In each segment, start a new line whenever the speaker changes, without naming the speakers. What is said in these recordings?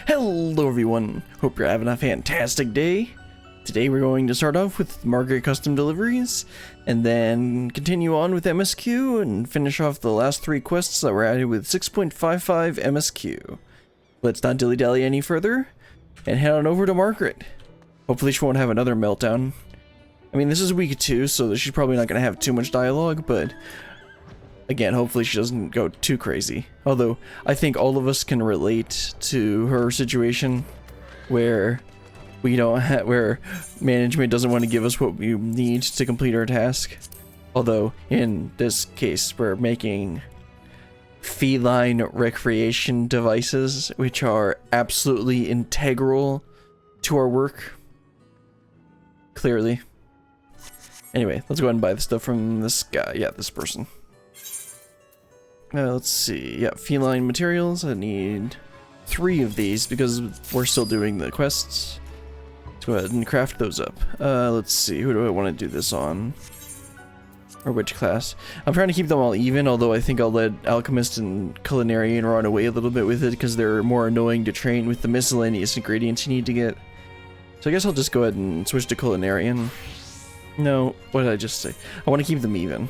Hello everyone, hope you're having a fantastic day. Today we're going to start off with Margrat custom deliveries, and then continue on with MSQ, and finish off the last 3 quests that were added with 6.55 MSQ. Let's not dilly-dally any further, and head on over to Margrat. Hopefully she won't have another meltdown. I mean, this is week 2, so she's probably not going to have too much dialogue, but again, hopefully she doesn't go too crazy. Although, I think all of us can relate to her situation where we don't where management doesn't want to give us what we need to complete our task. Although, in this case, we're making feline recreation devices, which are absolutely integral to our work. Clearly. Anyway, let's go ahead and buy the stuff from this guy. Yeah, this person. Let's see. Yeah, feline materials. I need 3 of these because we're still doing the quests. Let's go ahead and craft those up. Let's see. Who do I want to do this on? Or which class? I'm trying to keep them all even, although I think I'll let Alchemist and Culinarian run away a little bit with it because they're more annoying to train with the miscellaneous ingredients you need to get. So I guess I'll just go ahead and switch to Culinarian. No, what did I just say? I want to keep them even.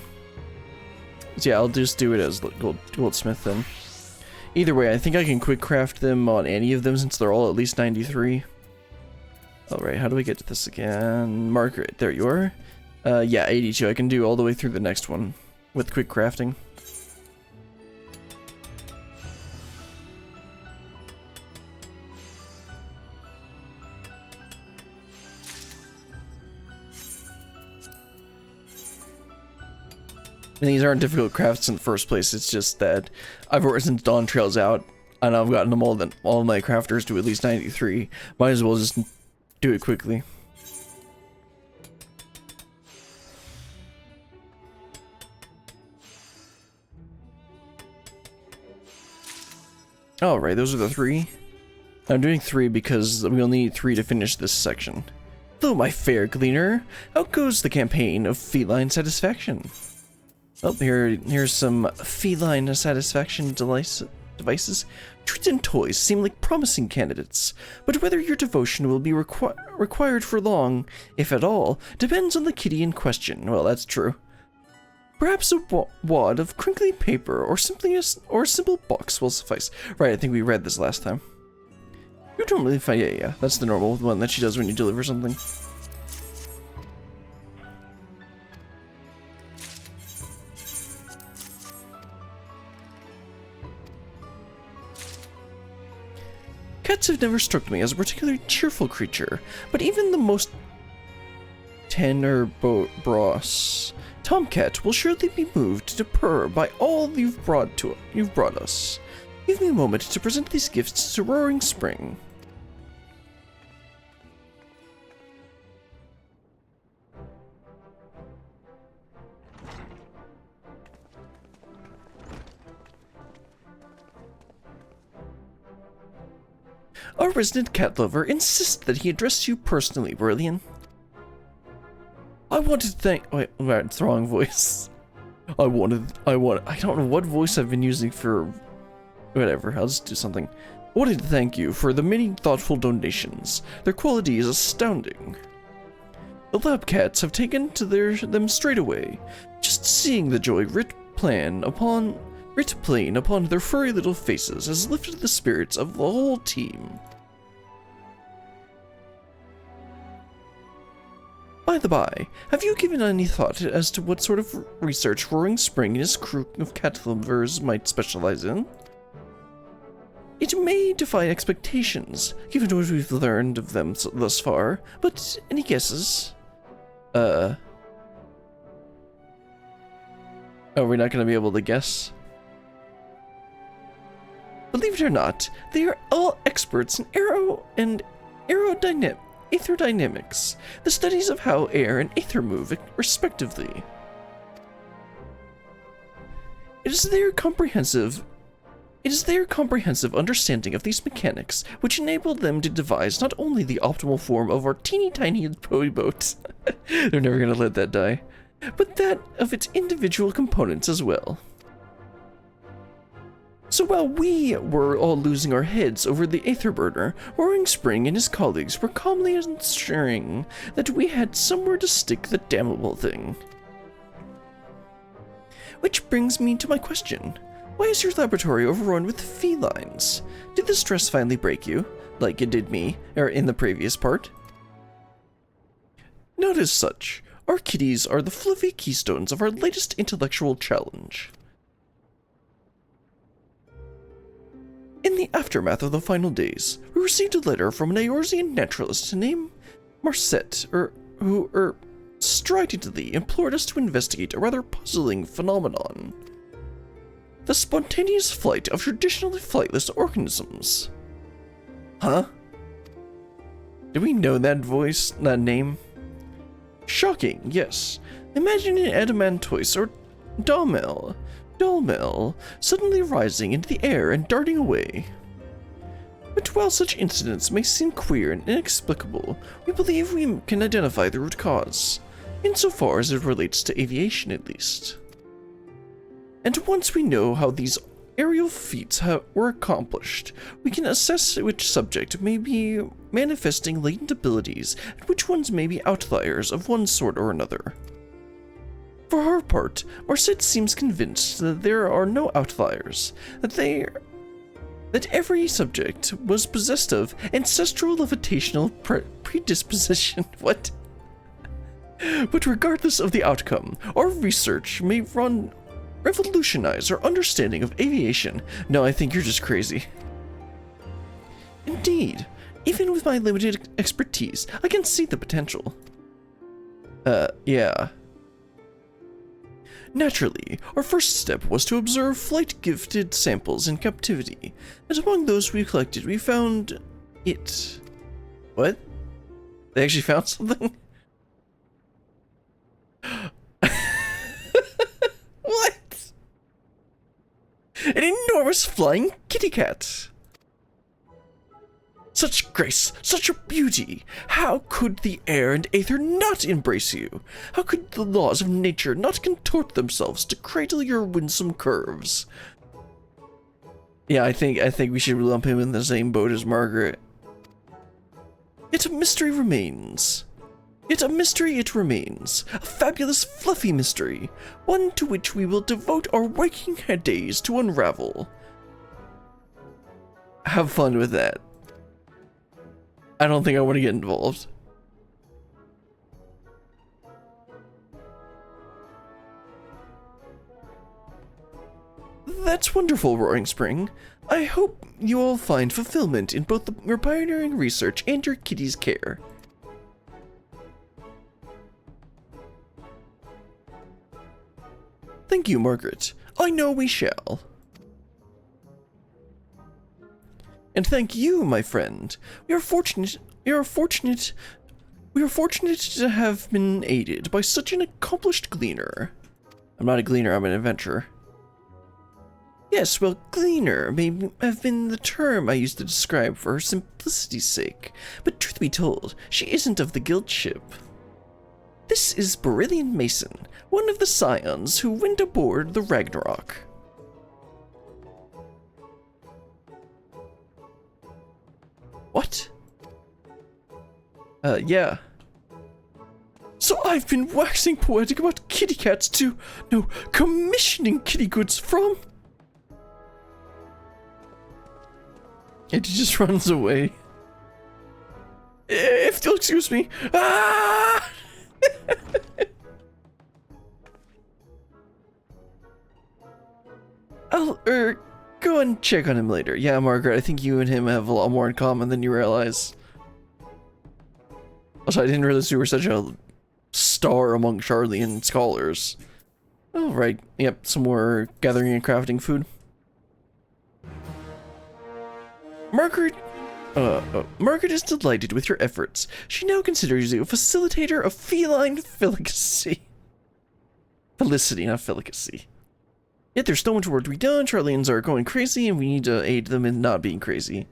So yeah, I'll just do it as Goldsmith then. Either way, I think I can quick craft them on any of them since they're all at least 93. Alright, how do we get to this again? Margrat, there you are. Yeah, 82. I can do all the way through the next one with quick crafting. And these aren't difficult crafts in the first place, it's just that I've worked since Dawn Trail's out, and I've gotten them all my crafters to at least 93. Might as well just do it quickly. Alright, those are the 3. I'm doing 3 because we'll need 3 to finish this section. Hello, my fair gleaner. How goes the campaign of feline satisfaction? Oh, here's some feline satisfaction devices. Treats and toys seem like promising candidates, but whether your devotion will be required for long, if at all, depends on the kitty in question. Well, that's true. Perhaps a wad of crinkly paper or simply a simple box will suffice. Right, I think we read this last time. You don't really find... Yeah, that's the normal one that she does when you deliver something. Cats have never struck me as a particularly cheerful creature, but even the most tenebrous tomcat will surely be moved to purr by all you've brought us. Give me a moment to present these gifts to Roaring Spring. Our resident cat lover insists that he address you personally, Brillian. I wanted to thank... Wait, it's the wrong voice. I don't know what voice I've been using for... Whatever, I'll just do something. I wanted to thank you for the many thoughtful donations. Their quality is astounding. The lab cats have taken to them straight away. Just seeing the joy writ plain upon their furry little faces has lifted the spirits of the whole team. By the by, have you given any thought as to what sort of research Roaring Spring and his crew of cat lovers might specialize in? It may defy expectations, given what we've learned of them thus far, but any guesses? Oh, we're not going to be able to guess? Believe it or not, they are all experts in aerodynamics, the studies of how air and ether move, respectively. It is their comprehensive understanding of these mechanics which enabled them to devise not only the optimal form of our teeny tiny toy boat, they're never gonna let that die, but that of its individual components as well. So while we were all losing our heads over the Aether Burner, Roaring Spring and his colleagues were calmly ensuring that we had somewhere to stick the damnable thing. Which brings me to my question. Why is your laboratory overrun with felines? Did the stress finally break you, like it did me, or in the previous part? Not as such. Our kitties are the fluffy keystones of our latest intellectual challenge. In the aftermath of the final days, we received a letter from an Eorzean naturalist named Margrat, who stridently implored us to investigate a rather puzzling phenomenon. The spontaneous flight of traditionally flightless organisms. Huh? Do we know that voice, that name? Shocking, yes. Imagine an adamantoise or dolmel suddenly rising into the air and darting away. But while such incidents may seem queer and inexplicable, we believe we can identify the root cause, insofar as it relates to aviation at least. And once we know how these aerial feats were accomplished, we can assess which subject may be manifesting latent abilities and which ones may be outliers of one sort or another. For her part, Margrat seems convinced that there are no outliers, that every subject was possessed of ancestral levitational predisposition. What? But regardless of the outcome, our research may revolutionize our understanding of aviation. No, I think you're just crazy. Indeed, even with my limited expertise, I can see the potential. Yeah. Naturally, our first step was to observe flight-gifted samples in captivity, and among those we collected, we found it. What? They actually found something? What? An enormous flying kitty cat! Such grace, such a beauty! How could the air and aether not embrace you? How could the laws of nature not contort themselves to cradle your winsome curves? Yeah, I think we should lump him in the same boat as Margrat. Yet a mystery remains. Yet a mystery it remains. A fabulous, fluffy mystery. One to which we will devote our waking days to unravel. Have fun with that. I don't think I want to get involved. That's wonderful, Roaring Spring. I hope you all find fulfillment in both your pioneering research and your kitty's care. Thank you, Margrat. I know we shall. And thank you, my friend. We are fortunate to have been aided by such an accomplished gleaner. I'm not a gleaner, I'm an adventurer. Yes, well, gleaner may have been the term I used to describe for her simplicity's sake, but truth be told, she isn't of the guild ship. This is Berillian Mason, one of the scions who went aboard the Ragnarok. What? Yeah. So I've been waxing poetic about kitty cats to, no, commissioning kitty goods from... And he just runs away. If you'll excuse me. Ah! I'll, go and check on him later. Yeah, Margrat, I think you and him have a lot more in common than you realize. Also, I didn't realize you were such a star among Charlian scholars. Oh, right. Yep, some more gathering and crafting food. Margrat is delighted with your efforts. She now considers you a facilitator of feline felicity. Felicity, not felicacy. Yet there's so much work to be done. Charlians are going crazy, and we need to aid them in not being crazy.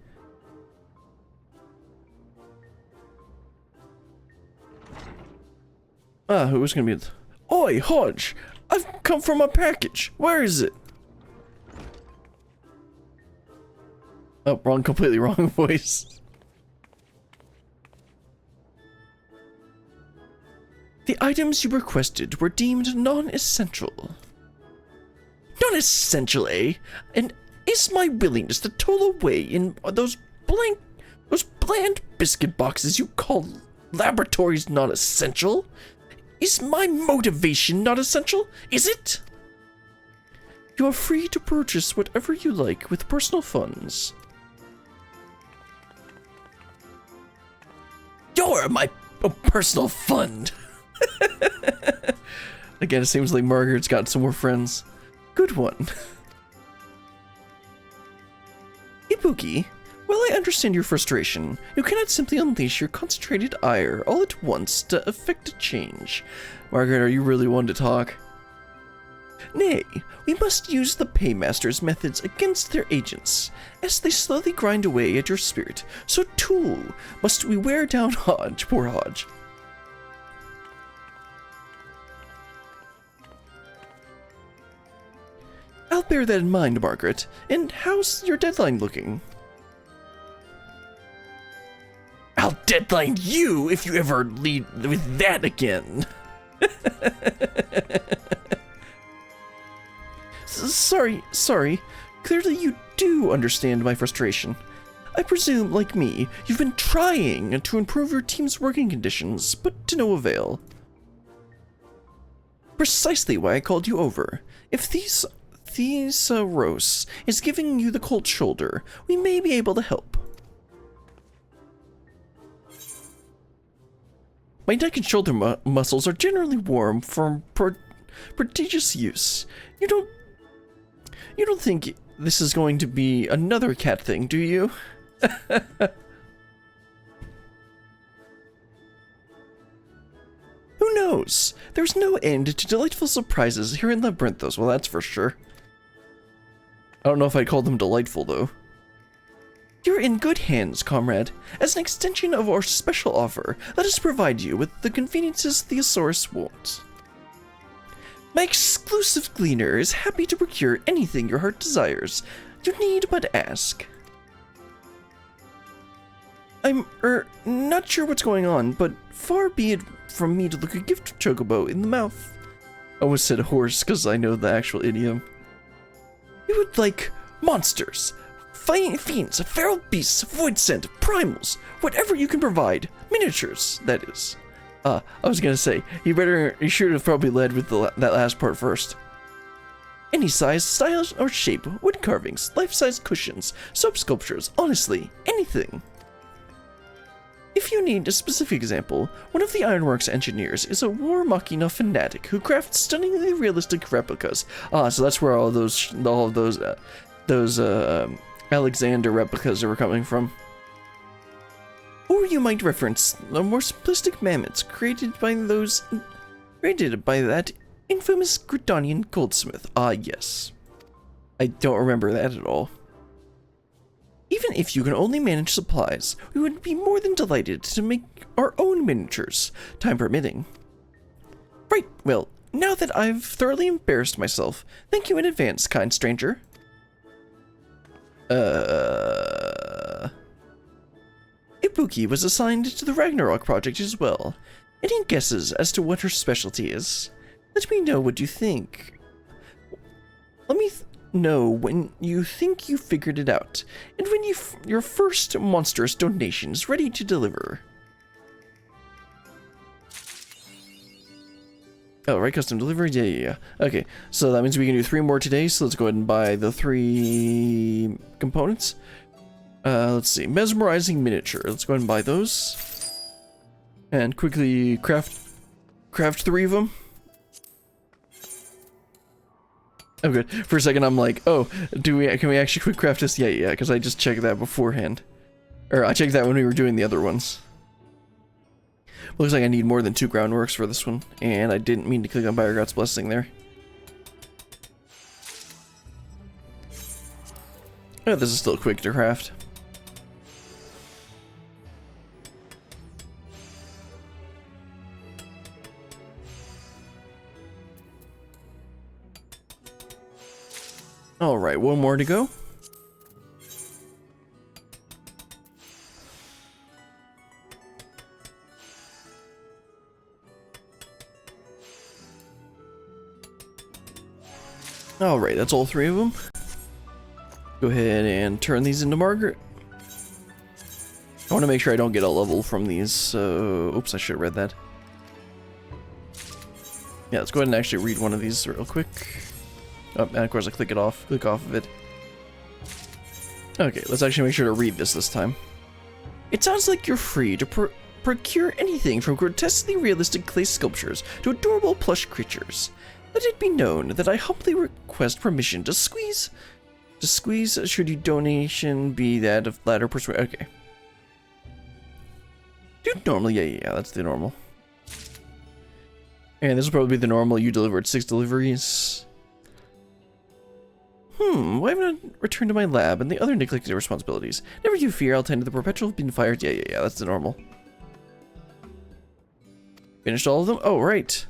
Who's gonna be it? Oi, Hodge! I've come for my package. Where is it? Oh, wrong, completely wrong voice. The items you requested were deemed non-essential. Non-essential, eh? And is my willingness to toil away in those bland biscuit boxes you call laboratories not essential? Is my motivation not essential? Is it? You are free to purchase whatever you like with personal funds. You're my personal fund. Again, it seems like Margaret's got some more friends. Good one. Ibuki, while I understand your frustration, you cannot simply unleash your concentrated ire all at once to effect a change. Margaret, are you really one to talk? Nay, we must use the paymasters' methods against their agents. As they slowly grind away at your spirit, so too must we wear down Hodge, poor Hodge. I'll bear that in mind, Margaret. And how's your deadline looking? I'll deadline you if you ever lead with that again. Sorry. Clearly you do understand my frustration. I presume, like me, you've been trying to improve your team's working conditions, but to no avail. Precisely why I called you over. If Thesaurus is giving you the cold shoulder, we may be able to help. My neck and shoulder muscles are generally warm from prodigious use. You don't think this is going to be another cat thing, do you? Who knows? There's no end to delightful surprises here in Labyrinthos, well that's for sure. I don't know if I'd call them delightful, though. You're in good hands, comrade. As an extension of our special offer, let us provide you with the conveniences Thesaurus won't. My exclusive gleaner is happy to procure anything your heart desires. You need but ask. I'm, not sure what's going on, but far be it from me to look a gift chocobo in the mouth. I almost said horse, because I know the actual idiom. You would like monsters, fiends, feral beasts, void scent, primals, whatever you can provide. Miniatures, that is. I was gonna say, you should have probably led with that last part first. Any size, style, or shape, wood carvings, life-size cushions, soap sculptures, honestly, anything. If you need a specific example, one of the Ironworks engineers is a War Machina fanatic who crafts stunningly realistic replicas. So that's where all of those Alexander replicas are coming from. Or you might reference the more simplistic mammoths created by that infamous Gridonian goldsmith. Yes. I don't remember that at all. Even if you can only manage supplies, we would be more than delighted to make our own miniatures, time permitting. Right, well, now that I've thoroughly embarrassed myself, thank you in advance, kind stranger. Ibuki was assigned to the Ragnarok project as well. Any guesses as to what her specialty is? Let me know what you think. Let me know when you think you figured it out, and when your first monstrous donation is ready to deliver. Oh, right, custom delivery? Yeah. Okay, so that means we can do 3 more today, so let's go ahead and buy the 3 components. Let's see, mesmerizing miniature. Let's go ahead and buy those. And quickly craft 3 of them. Oh, good. For a second, I'm like, oh, can we actually quick craft this? Yeah, because I just checked that beforehand. Or I checked that when we were doing the other ones. Looks like I need more than 2 groundworks for this one, and I didn't mean to click on Margrat's blessing there. Oh, this is still quick to craft. Alright, 1 more to go. Alright, that's all 3 of them. Go ahead and turn these into Margrat. I want to make sure I don't get a level from these, so... Oops, I should have read that. Yeah, let's go ahead and actually read one of these real quick. Oh, and of course I click off of it. Okay, let's actually make sure to read this time. It sounds like you're free to procure anything from grotesquely realistic clay sculptures to adorable plush creatures. Let it be known that I humbly request permission to squeeze should your donation be that of latter persuasion. Okay. Dude, normally, yeah, that's the normal. And this will probably be the normal. You delivered 6 deliveries. Why haven't I returned to my lab and the other neglected responsibilities? Never you fear, I'll tend to the perpetual being fired. Yeah, that's the normal. Finished all of them? Oh, right.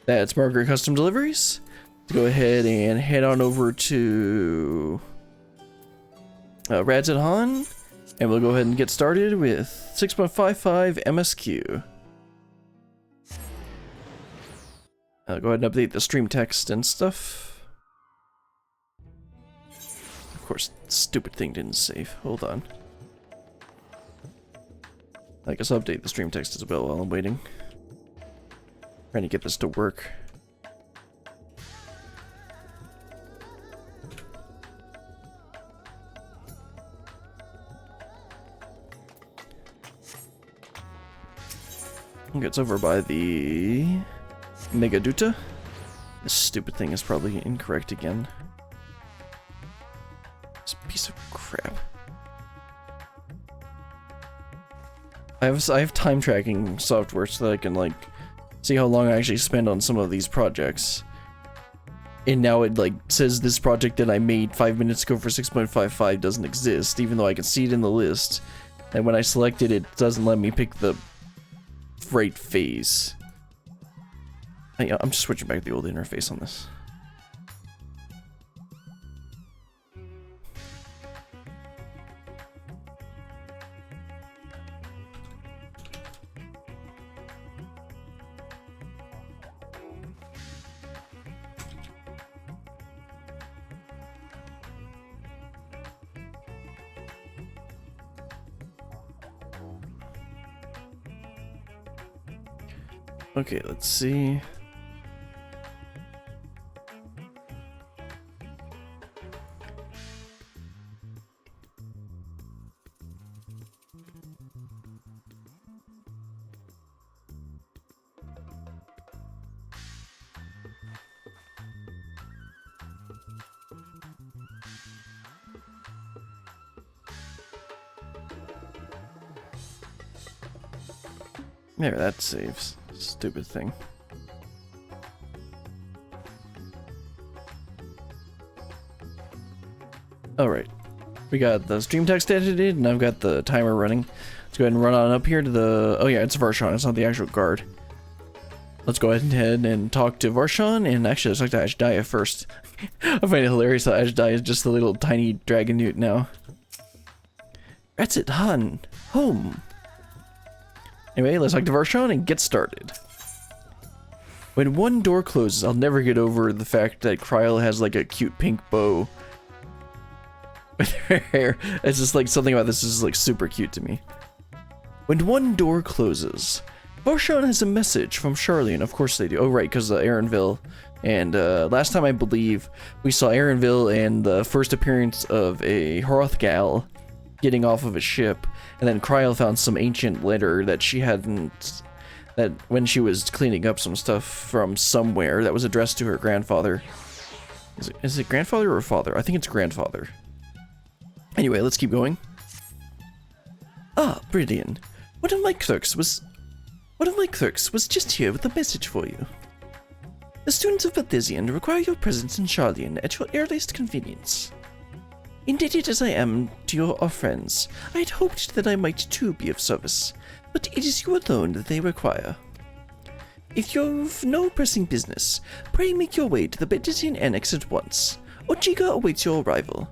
That's Margrat Custom Deliveries. Let's go ahead and head on over to Rads at Han, and we'll go ahead and get started with 6.55 MSQ. I'll go ahead and update the stream text and stuff. Of course, stupid thing didn't save. Hold on. I guess I'll update the stream text as well while I'm waiting. Trying to get this to work. It's over by the Megaduta. This stupid thing is probably incorrect again. This piece of crap. I have time tracking software so that I can like see how long I actually spend on some of these projects. And now it like says this project that I made 5 minutes ago for 6.55 doesn't exist, even though I can see it in the list. And when I select it, it doesn't let me pick the right phase. I'm just switching back to the old interface on this. Okay, let's see. There, that saves. Stupid thing. Alright. We got the stream text edited, and I've got the timer running. Let's go ahead and run on up here to the... Oh yeah, it's Varshan, it's not the actual guard. Let's go ahead and talk to Varshan, and actually let's talk to Ashdaya first. I find it hilarious that Ashdaya is just a little tiny dragon newt now. That's it, Han. Home. Anyway, let's talk to Varshan and get started. When one door closes, I'll never get over the fact that Kryl has like a cute pink bow with her hair. It's just like something about this is like super cute to me. When one door closes, Varshan has a message from Charlene. Of course they do. Oh right, because Aaronville. And last time I believe we saw Aaronville and the first appearance of a Hrothgal getting off of a ship, and then Kryl found some ancient letter that she hadn't, that when she was cleaning up some stuff from somewhere that was addressed to her grandfather. Is it grandfather or father? I think it's grandfather. Anyway, let's keep going. Ah, brilliant. One of my clerks was just here with a message for you. The students of Balthizian require your presence in Charlian at your earliest convenience. Indebted as I am to your friends, I had hoped that I might too be of service, but it is you alone that they require. If you've no pressing business, pray make your way to the Balthizian Annex at once. Ojiga awaits your arrival.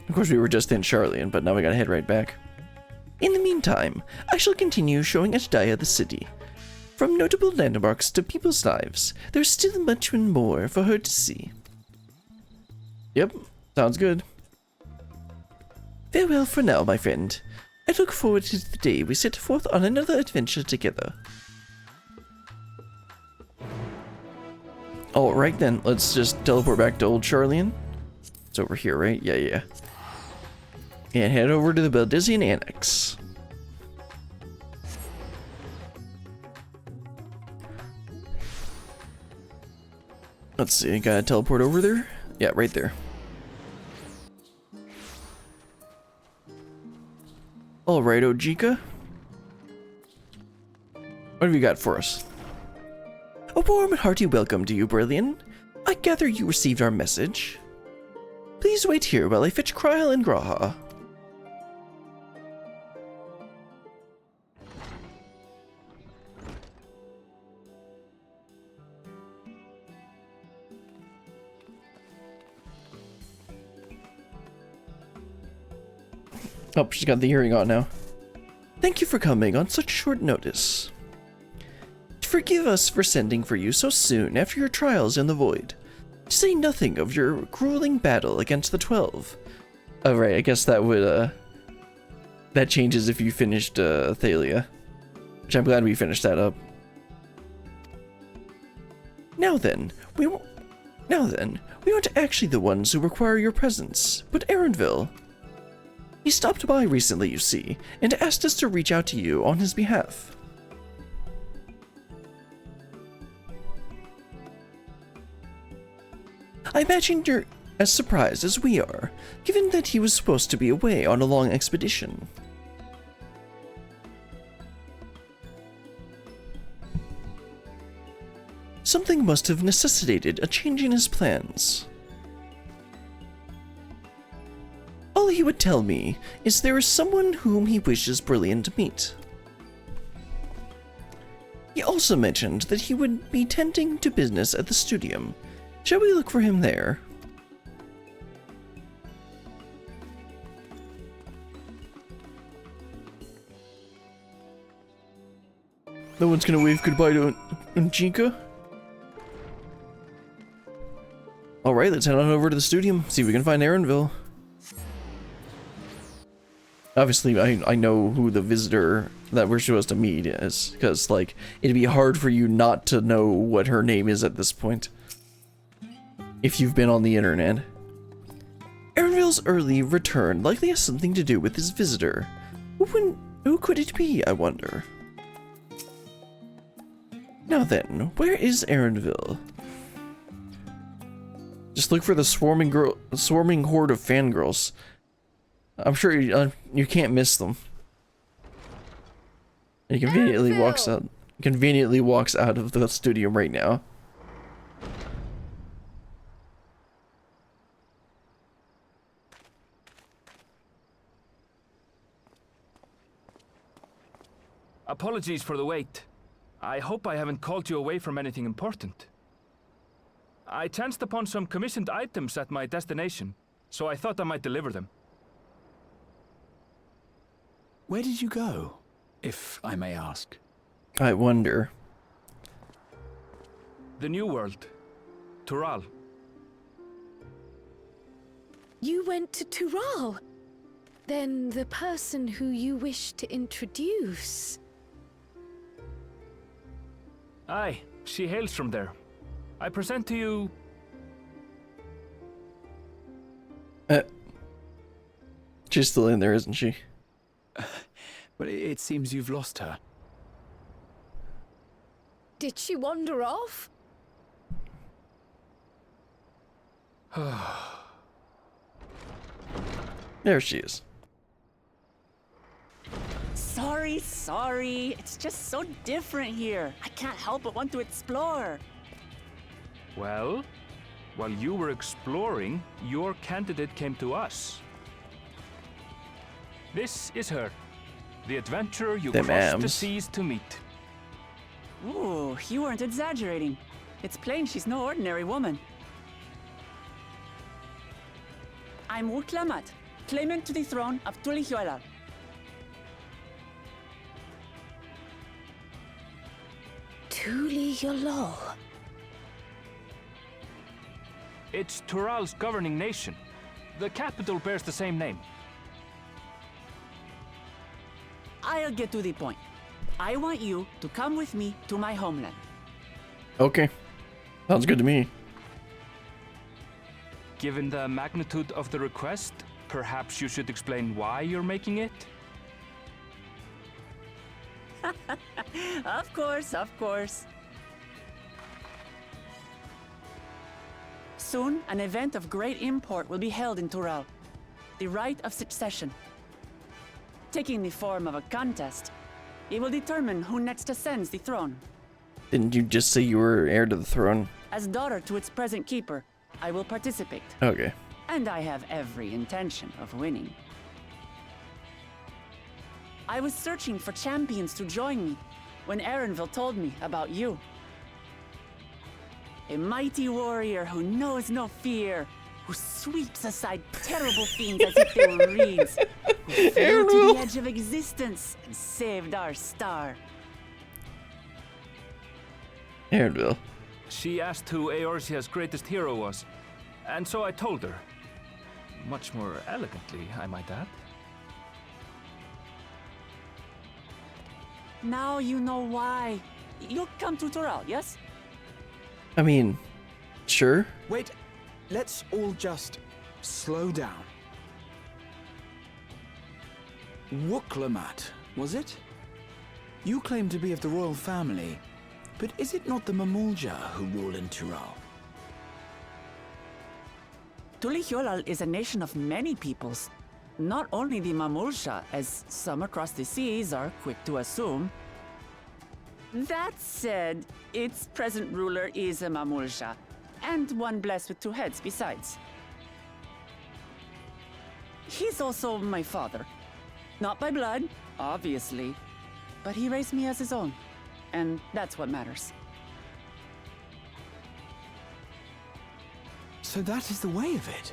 Of course, we were just in Charlian, but now we gotta head right back. In the meantime, I shall continue showing Ashdaya the city. From notable landmarks to people's lives, there's still much more for her to see. Yep, sounds good.
Farewell for now, my friend. I look forward to the day we set forth on another adventure together.
Alright then, let's just teleport back to Old Charlian. It's over here, right? Yeah. And head over to the Baldizian Annex. Let's see, gotta teleport over there? Yeah, right there. Alright, Ojika. What have you got for us?
A warm and hearty welcome to you, Brillian. I gather you received our message. Please wait here while I fetch Kryl and Graha.
Oh, she's got the hearing on now.
Thank you for coming on such short notice. Forgive us for sending for you so soon after your trials in the Void. To say nothing of your grueling battle against the 12.
Oh, right, I guess that would, that changes if you finished, Thalia. Which I'm glad we finished that up.
Now then, we aren't actually the ones who require your presence, but Erenville. He stopped by recently, you see, and asked us to reach out to you on his behalf. I imagine you're as surprised as we are, given that he was supposed to be away on a long expedition. Something must have necessitated a change in his plans. All he would tell me is there is someone whom he wishes Brilliant to meet. He also mentioned that he would be tending to business at the studium. Shall we look for him there?
No one's gonna wave goodbye to Ojika? Alright, let's head on over to the studium, see if we can find Erenville. Obviously, I know who the visitor that we're supposed to meet is, because, like, it'd be hard for you not to know what her name is at this point. If you've been on the internet.
Erenville's early return likely has something to do with his visitor. Who could it be, I wonder? Now then, where is Erenville?
Just look for the swarming horde of fangirls. I'm sure you can't miss them. And he conveniently walks out of the studio right now.
Apologies for the wait. I hope I haven't called you away from anything important. I chanced upon some commissioned items at my destination, so I thought I might deliver them.
Where did you go, if I may ask?
I wonder.
The New World. Tural.
You went to Tural? Then the person who you wish to introduce...
Aye, she hails from there. I present to you...
She's still in there, isn't she?
But it seems you've lost her.
Did she wander off?
There she is.
Sorry. It's just so different here. I can't help but want to explore.
Well, while you were exploring, your candidate came to us. This is her. The adventurer you crossed the seas to meet.
Ooh, you weren't exaggerating. It's plain she's no ordinary woman. I'm Uklamat, claimant to the throne of Tulihuela.
Tulihuela.
It's Tural's governing nation. The capital bears the same name.
I'll get to the point. I want you to come with me to my homeland.
Okay. Sounds good to me.
Given the magnitude of the request, perhaps you should explain why you're making it?
Of course, of course. Soon, an event of great import will be held in Tural. The Rite of Succession. Taking the form of a contest, it will determine who next ascends the throne.
Didn't you just say you were heir to the throne?
As daughter to its present keeper, I will participate.
Okay.
And I have every intention of winning. I was searching for champions to join me when Erenville told me about you. A mighty warrior who knows no fear, who sweeps aside terrible fiends as if they were reeds, who flew to the edge of existence and saved our star.
Erenville.
She asked who Eorzea's greatest hero was, and so I told her. Much more elegantly, I might add.
Now you know why. You'll come to Tural, yes?
I mean, sure.
Wait, let's all just slow down. Wuklamat, was it? You claim to be of the royal family, but is it not the Mamulja who rule in Tural?
Tulihyolal is a nation of many peoples. Not only the Mamulsha, as some across the seas are quick to assume. That said, its present ruler is a Mamulsha, and one blessed with two heads besides. He's also my father. Not by blood, obviously, but he raised me as his own, and that's what matters.
So that is the way of it.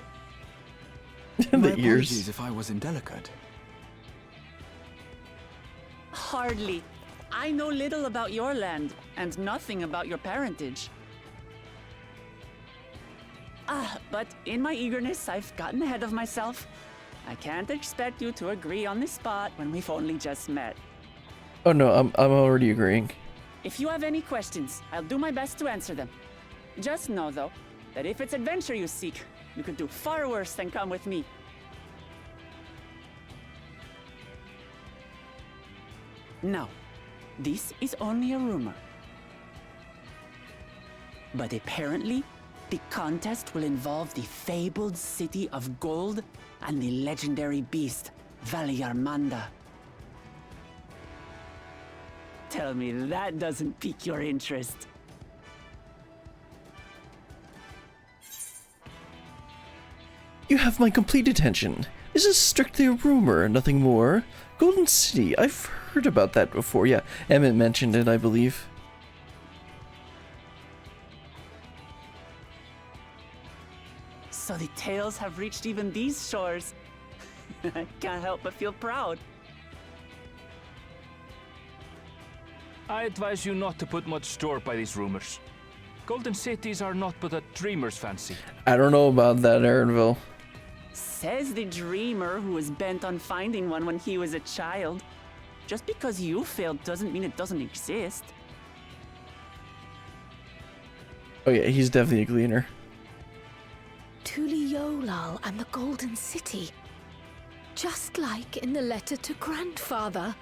The
My
ears.
apologies if I was indelicate.
Hardly. I know little about your land, and nothing about your parentage. But in my eagerness, I've gotten ahead of myself. I can't expect you to agree on the spot when we've only just met.
Oh no, I'm already agreeing.
If you have any questions, I'll do my best to answer them. Just know, though, that if it's adventure you seek, you could do far worse than come with me. Now, this is only a rumor. But apparently, the contest will involve the fabled city of gold and the legendary beast, Valyarmanda. Tell me that doesn't pique your interest.
You have my complete attention. This is strictly a rumor, nothing more. Golden City, I've heard about that before. Yeah, Emmett mentioned it, I believe.
So the tales have reached even these shores. I can't help but feel proud.
I advise you not to put much store by these rumors. Golden cities are not but a dreamer's fancy.
I don't know about that, Erenville.
Says the dreamer who was bent on finding one when he was a child. Just because you failed doesn't mean it doesn't exist.
Oh yeah, he's definitely a gleaner.
Tulihyolal and the Golden City. Just like in the letter to grandfather.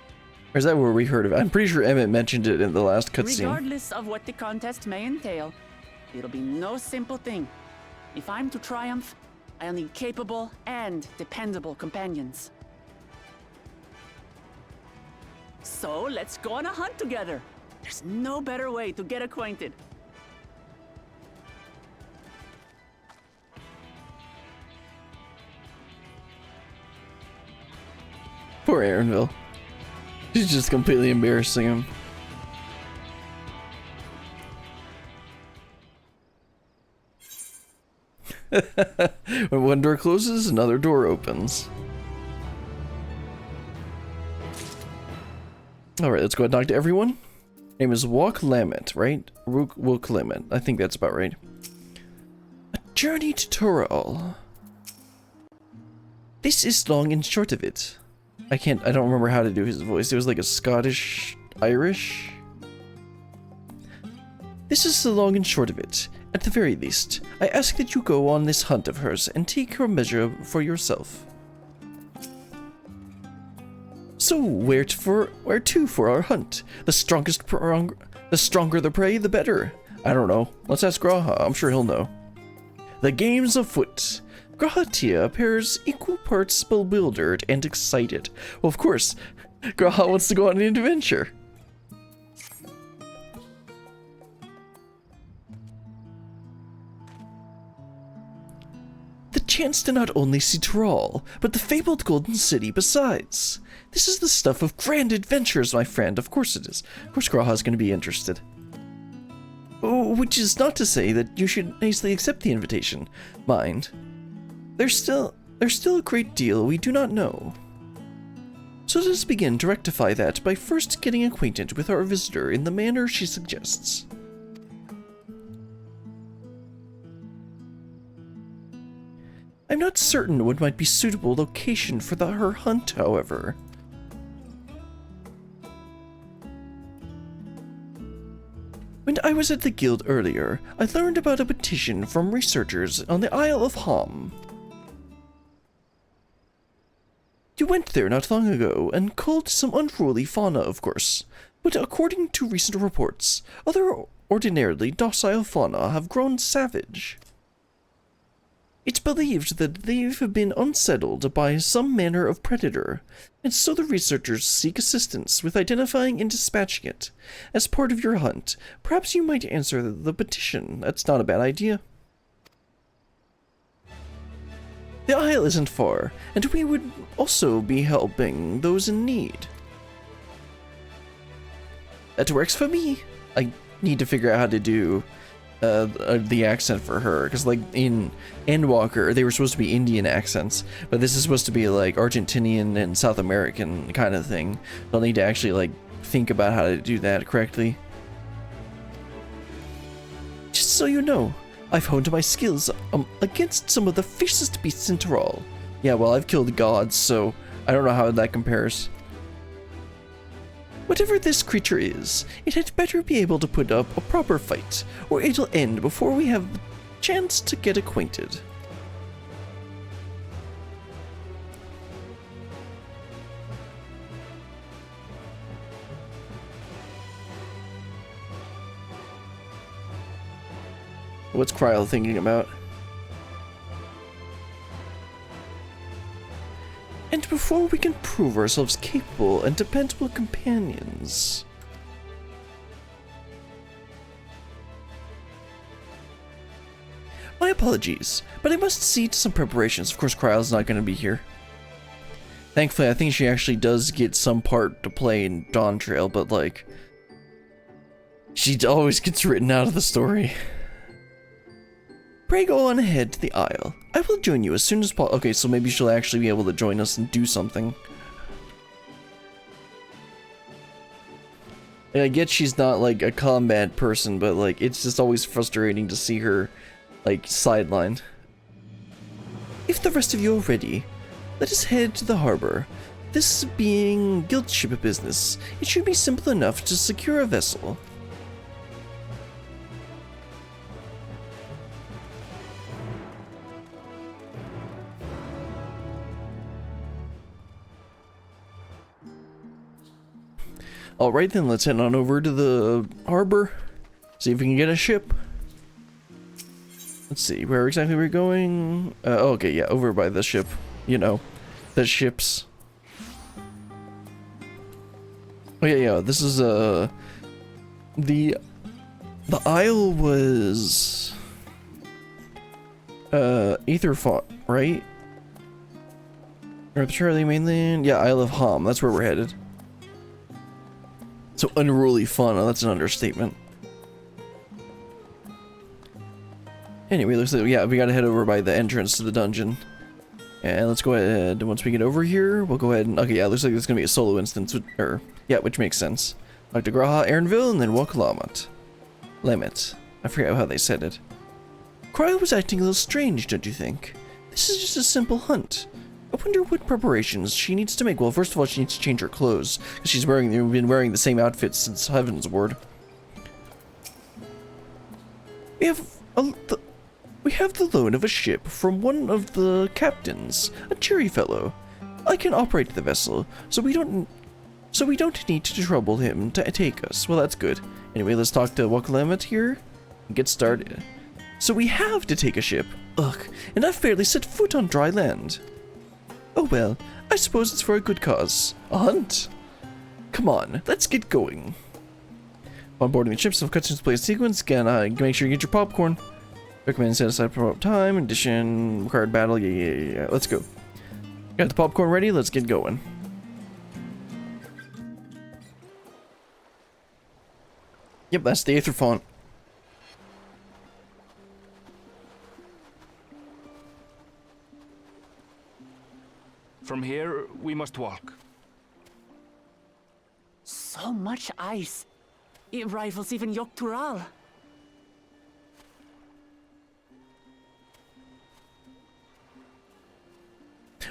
Or is that where we heard of it? I'm pretty sure Emmett mentioned it in the last cutscene.
Regardless of what the contest may entail, it'll be no simple thing. If I'm to triumph, I'll need capable and dependable companions. So let's go on a hunt together. There's no better way to get acquainted.
Poor Erenville. She's just completely embarrassing him. When one door closes, another door opens. Alright, let's go ahead and talk to everyone. Name is Walk Lamet, right? Walk Lamet. I think that's about right. A
Journey to Tural. This is long and short of it. I don't remember how to do his voice. It was like a Scottish, Irish. This is the long and short of it. At the very least, I ask that you go on this hunt of hers and take your measure for yourself. So, where to for our hunt? The stronger the prey, the better. I don't know. Let's ask Graha. I'm sure he'll know. The game's afoot. Grahatia appears equal parts bewildered and excited. Well, of course, Graha wants to go on an adventure. The chance to not only see Tural, but the fabled Golden City besides. This is the stuff of grand adventures, my friend. Of course it is. Of course Graha's going to be interested. Oh, which is not to say that you should nicely accept the invitation. Mind. There's still a great deal we do not know. So let us begin to rectify that by first getting acquainted with our visitor in the manner she suggests. I'm not certain what might be suitable location for her hunt, however. When I was at the guild earlier, I learned about a petition from researchers on the Isle of Ham. You went there not long ago and culled some unruly fauna, of course, but according to recent reports, other ordinarily docile fauna have grown savage. It's believed that they've been unsettled by some manner of predator, and so the researchers seek assistance with identifying and dispatching it. As part of your hunt, perhaps you might answer the petition. That's not a bad idea. The isle isn't far, and we would also be helping those in need. That works for me. I need to figure out how to do the accent for her, because like in Endwalker they were supposed to be Indian accents, but this is supposed to be like Argentinian and South American kind of thing. I'll need to actually like think about how to do that correctly. Just so you know, I've honed my skills against some of the fiercest beasts in Tural. Yeah, well, I've killed gods, so I don't know how that compares. Whatever this creature is, it had better be able to put up a proper fight, or it'll end before we have the chance to get acquainted. What's Kryl thinking about? And before we can prove ourselves capable and dependable companions. My apologies, but I must see to some preparations. Of course, Kryl's not going to be here. Thankfully, I think she actually does get some part to play in Dawn Trail, but like, she always gets written out of the story. Pray go on ahead to the Isle. I will join you as soon as possible. Okay, so maybe she'll actually be able to join us and do something. And I get she's not like a combat person, but like it's just always frustrating to see her like sidelined. If the rest of you are ready, let us head to the harbor. This being guild ship business, it should be simple enough to secure a vessel. Alright then, let's head on over to the harbor. See if we can get a ship. Let's see, where exactly we're going. Okay, yeah, over by the ship. You know, the ships. Oh yeah, this is, the isle was, Aetherfont, right? North Charlie mainland? Yeah, Isle of Ham, that's where we're headed. So unruly fun, oh, that's an understatement. Anyway, looks like, yeah, we gotta head over by the entrance to the dungeon. And let's go ahead, once we get over here, we'll go ahead and, okay, yeah, looks like it's gonna be a solo instance, or, yeah, which makes sense. Talk to Graha, Aaronville, and then walk Lamet. I forget how they said it. Cryo was acting a little strange, don't you think? This is just a simple hunt. I wonder what preparations she needs to make. Well, first of all, she needs to change her clothes, because she's been wearing the same outfit since Heaven's Ward. We have the loan of a ship from one of the captains, a cheery fellow. I can operate the vessel, so we don't need to trouble him to take us. Well, that's good. Anyway, let's talk to Wakalamet here and get started. So we have to take a ship. Ugh, and I've barely set foot on dry land. Oh well, I suppose it's for a good cause. A hunt? Come on, let's get going. On boarding the ship, some cutscenes play a sequence. Again, make sure you get your popcorn. Recommend set aside promote time, addition, required battle, yeah. Let's go. Got the popcorn ready, let's get going. Yep, that's the Aether font.
From here, we must walk.
So much ice. It rivals even Yogg-Tural.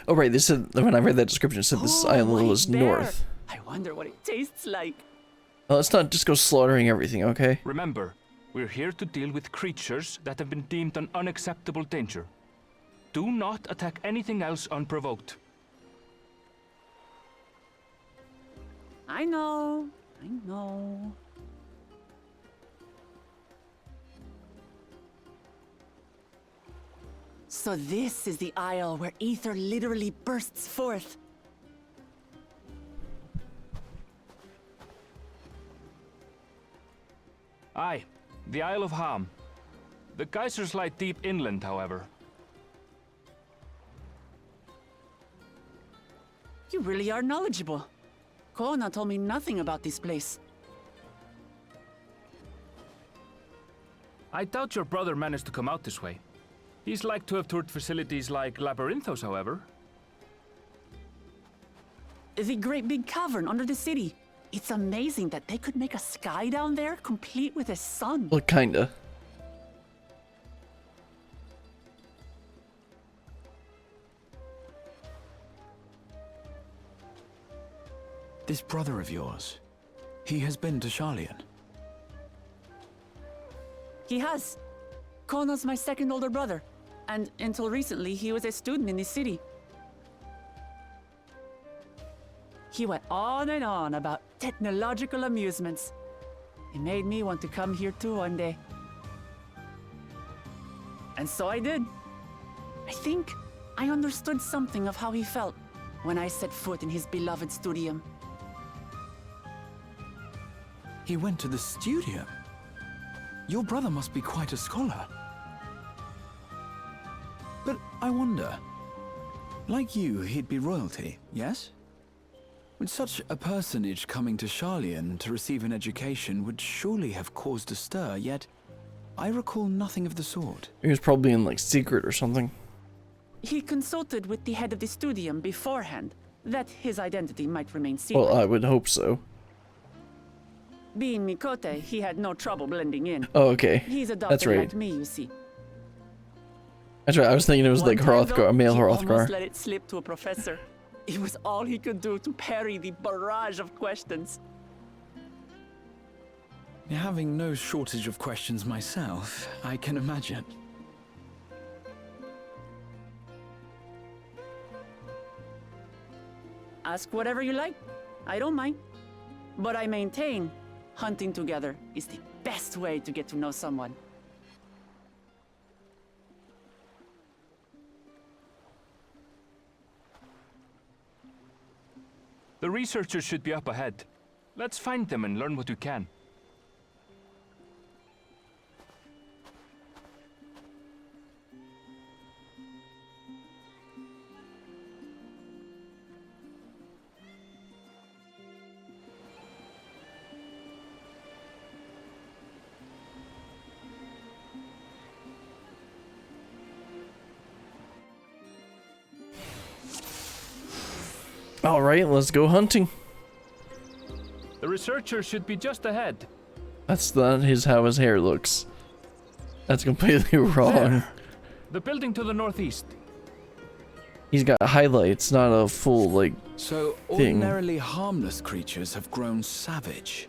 Oh right, this said, when I read that description, it said this island was north.
I wonder what it tastes like.
Well, let's not just go slaughtering everything, okay?
Remember, we're here to deal with creatures that have been deemed an unacceptable danger. Do not attack anything else unprovoked.
I know. So this is the isle where ether literally bursts forth.
Aye, the Isle of Ham. The geysers lie deep inland, however.
You really are knowledgeable. Kona told me nothing about this place.
I doubt your brother managed to come out this way. He's like to have toured facilities like Labyrinthos, however.
The great big cavern under the city. It's amazing that they could make a sky down there complete with a sun.
Well, kinda.
This brother of yours, he has been to Sharlayan.
He has. Kona's my second older brother, and until recently he was a student in this city. He went on and on about technological amusements. It made me want to come here too one day. And so I did. I think I understood something of how he felt when I set foot in his beloved studium.
He went to the studio? Your brother must be quite a scholar. But I wonder, like you, he'd be royalty, yes? With such a personage coming to Sharlayan to receive an education would surely have caused a stir, yet I recall nothing of the sort.
He was probably in, like, secret or something.
He consulted with the head of the studium beforehand, that his identity might remain secret.
Well, I would hope so.
Being Mikote, he had no trouble blending in.
Oh, okay.
He's a
That's
doctor
right.
like me, you see.
That's right, I was thinking it was like
One time,
Hrothgar,
though,
a male
he
Hrothgar.
almost let it slip to a professor. It was all he could do to parry the barrage of questions.
Having no shortage of questions myself, I can imagine.
Ask whatever you like. I don't mind. But I maintain hunting together is the best way to get to know someone.
The researchers should be up ahead. Let's find them and learn what we can.
Alright, let's go hunting.
The researchers should be just ahead.
That's how his hair looks.
That's completely wrong.
There. The building to the northeast.
He's got highlights, not a full, like,
So
thing.
ordinarily harmless creatures have grown savage.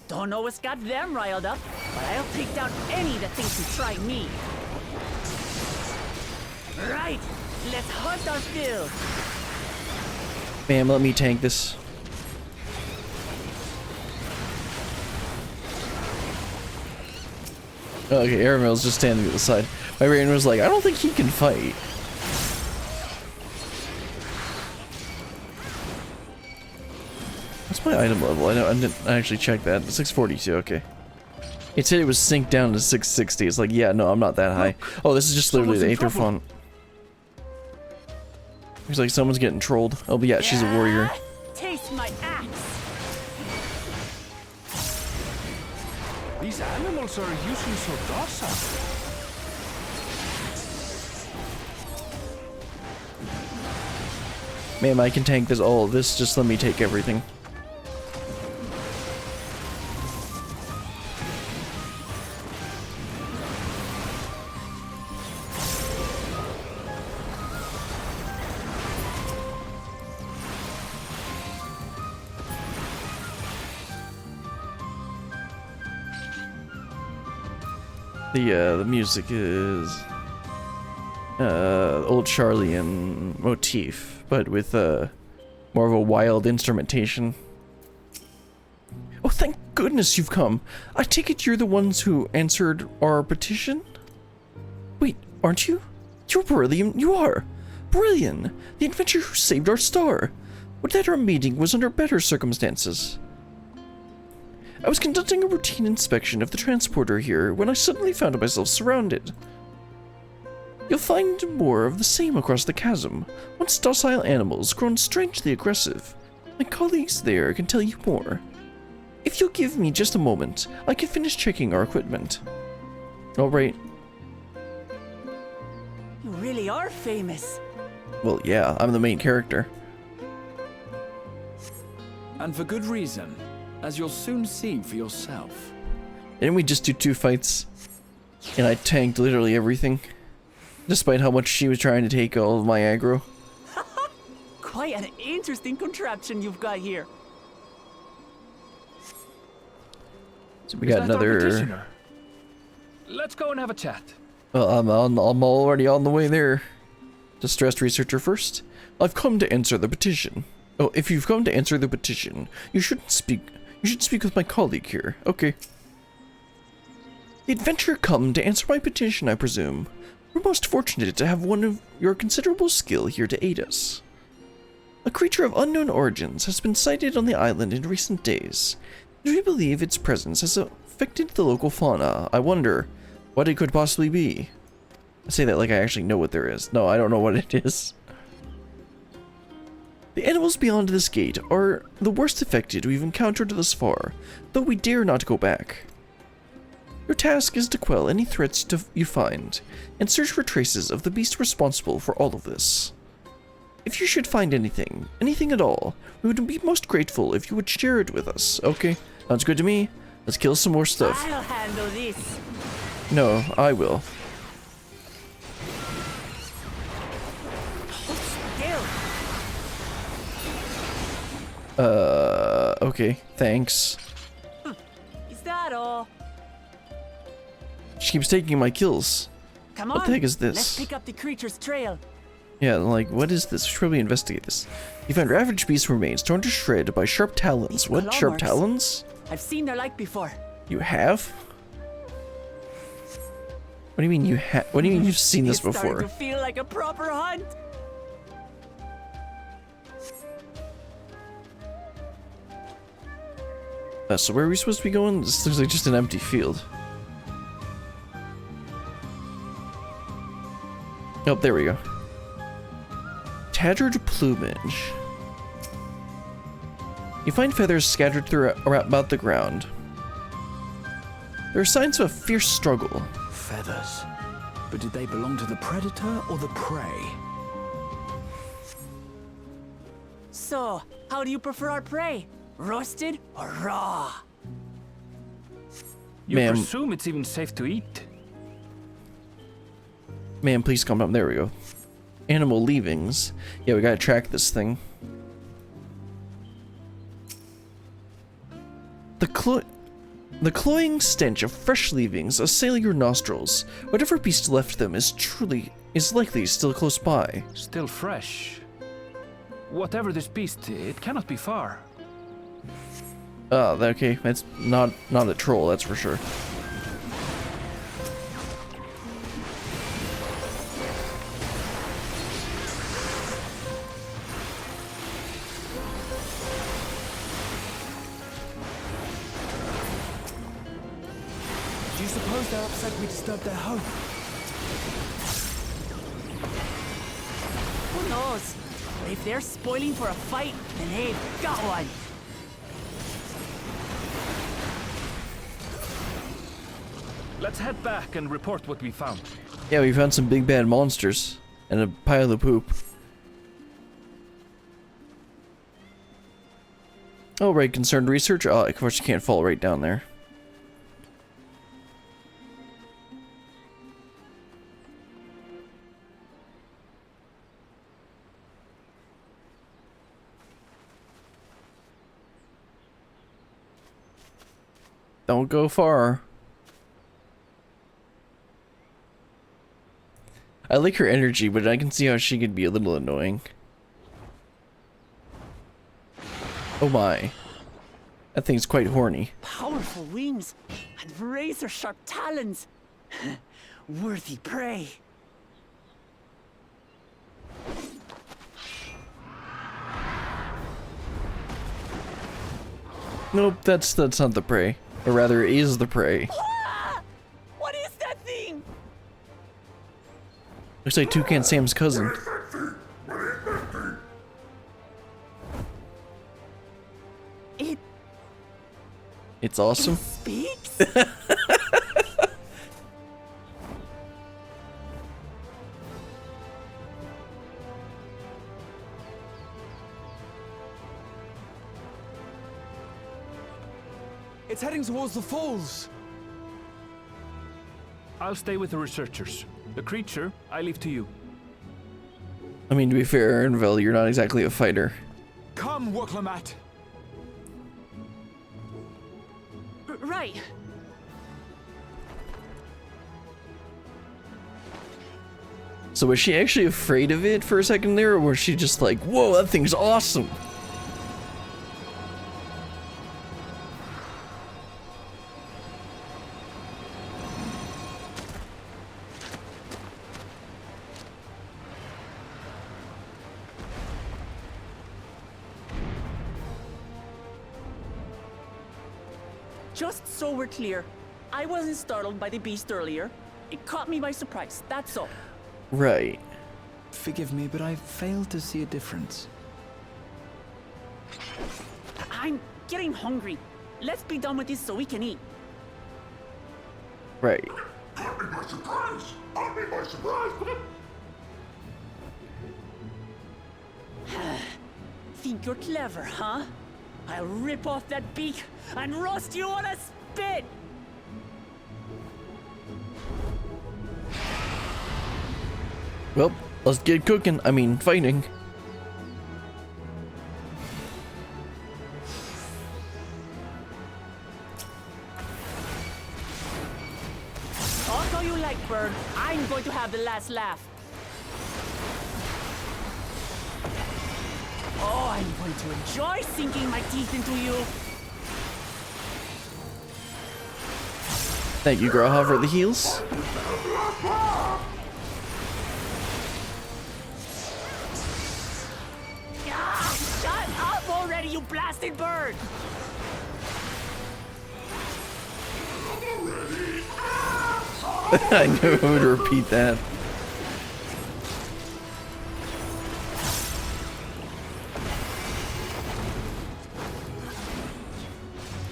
Don't know what's got them riled up, but I'll take down any that thinks to try me. Right, let's hunt our fill.
Ma'am, let me tank this. Okay, Aramil's just standing at the side. My brain was like, I don't think he can fight. What's my item level? I didn't actually check that. 642, okay. It said it was synced down to 660. It's like, yeah, no, I'm not that high. Oh, this is just literally the Aether font. Looks like someone's getting trolled. Oh, but yeah, she's a warrior.
Taste my axe.
These animals are usually so docile.
Ma'am, I can tank this all of this, just let me take everything. The music is old Charlian motif, but with more of a wild instrumentation. Oh, thank goodness you've come. I take it you're the ones who answered our petition? Wait, aren't you? You're Brilliant. You are. Brilliant. The adventurer who saved our star. Would that our meeting was under better circumstances. I was conducting a routine inspection of the transporter here when I suddenly found myself surrounded. You'll find more of the same across the chasm. Once docile animals grown strangely aggressive. My colleagues there can tell you more. If you'll give me just a moment, I can finish checking our equipment. Alright.
You really are famous.
Well, yeah, I'm the main character.
And for good reason, as you'll soon see for yourself.
Didn't we just do 2 fights? And I tanked literally everything. Despite how much she was trying to take all of my aggro.
Quite an interesting contraption you've got here.
So we got
Is that our
another...
petitioner? Let's go and have a chat.
Well, I'm already on the way there. Distressed researcher first. I've come to answer the petition. Oh, if you've come to answer the petition, you should speak with my colleague here. Okay. The adventurer come to answer my petition, I presume. We're most fortunate to have one of your considerable skill here to aid us. A creature of unknown origins has been sighted on the island in recent days, and we believe its presence has affected the local fauna. I wonder what it could possibly be. I say that like I actually know what there is. No, I don't know what it is. The animals beyond this gate are the worst affected we've encountered thus far, though we dare not go back. Your task is to quell any threats you find, and search for traces of the beast responsible for all of this. If you should find anything at all, we would be most grateful if you would share it with us. Okay, sounds good to me. Let's kill some more stuff.
I'll handle this.
No, I will. Okay, thanks.
Is that all?
She keeps taking my kills.
Come on.
What the heck is
Let's
this?
pick up the creature's trail.
Yeah, like, what is this? We should probably investigate this. You found ravaged beast remains torn to shred by sharp talons.
These
What?
claw
Sharp
marks.
talons?
I've seen their like before.
You have? What do you mean you have? What do you mean you've seen this
It's starting
before?
to feel like a proper hunt.
So where are we supposed to be going? This looks like just an empty field. Oh, there we go. Tattered plumage. You find feathers scattered about the ground. There are signs of a fierce struggle.
Feathers. But did they belong to the predator or the prey?
So, how do you prefer our prey? Roasted or raw?
You
Ma'am.
presume it's even safe to eat?
Man, please calm down. There we go. Animal leavings. Yeah, we gotta track this thing. The cloying stench of fresh leavings assail your nostrils. Whatever beast left them is likely still close by.
Still fresh. Whatever this beast, it cannot be far.
Okay, that's not a troll, that's for sure.
Do you suppose they're upset we disturbed their home?
Who knows? If they're spoiling for a fight, then they've got one.
Let's head back and report what we found.
Yeah, we found some big bad monsters and a pile of poop. Oh, right, concerned research. Oh, of course you can't fall right down there. Don't go far. I like her energy, but I can see how she could be a little annoying. Oh my. That thing's quite horny.
Powerful wings and razor-sharp talons. Worthy prey.
Nope, that's not the prey. Or rather, it is the prey.
Ah! What is that thing?
Looks like Toucan Sam's cousin. It's awesome.
Speaks?
It's heading towards the falls.
I'll stay with the researchers. The creature, I leave to you.
I mean, to be fair, Aaronville, you're not exactly a fighter.
Come, Woklamat.
Right.
So was she actually afraid of it for a second there, or was she just like, whoa, that thing's awesome?
Just so we're clear, I wasn't startled by the beast earlier. It caught me by surprise, that's all.
Right.
Forgive me, but I failed to see a difference.
I'm getting hungry. Let's be done with this so we can eat.
Right.
Caught me by surprise! Caught me by surprise!
Think you're clever, huh? I'll rip off that beak and roast you on a spit!
Well, let's get cooking. I mean, fighting.
Talk all you like, bird. I'm going to have the last laugh. Oh, I'm going to enjoy sinking my teeth into you.
Thank you, Graha, for the heals.
Ah, shut up already, you blasted bird!
I knew I would repeat that.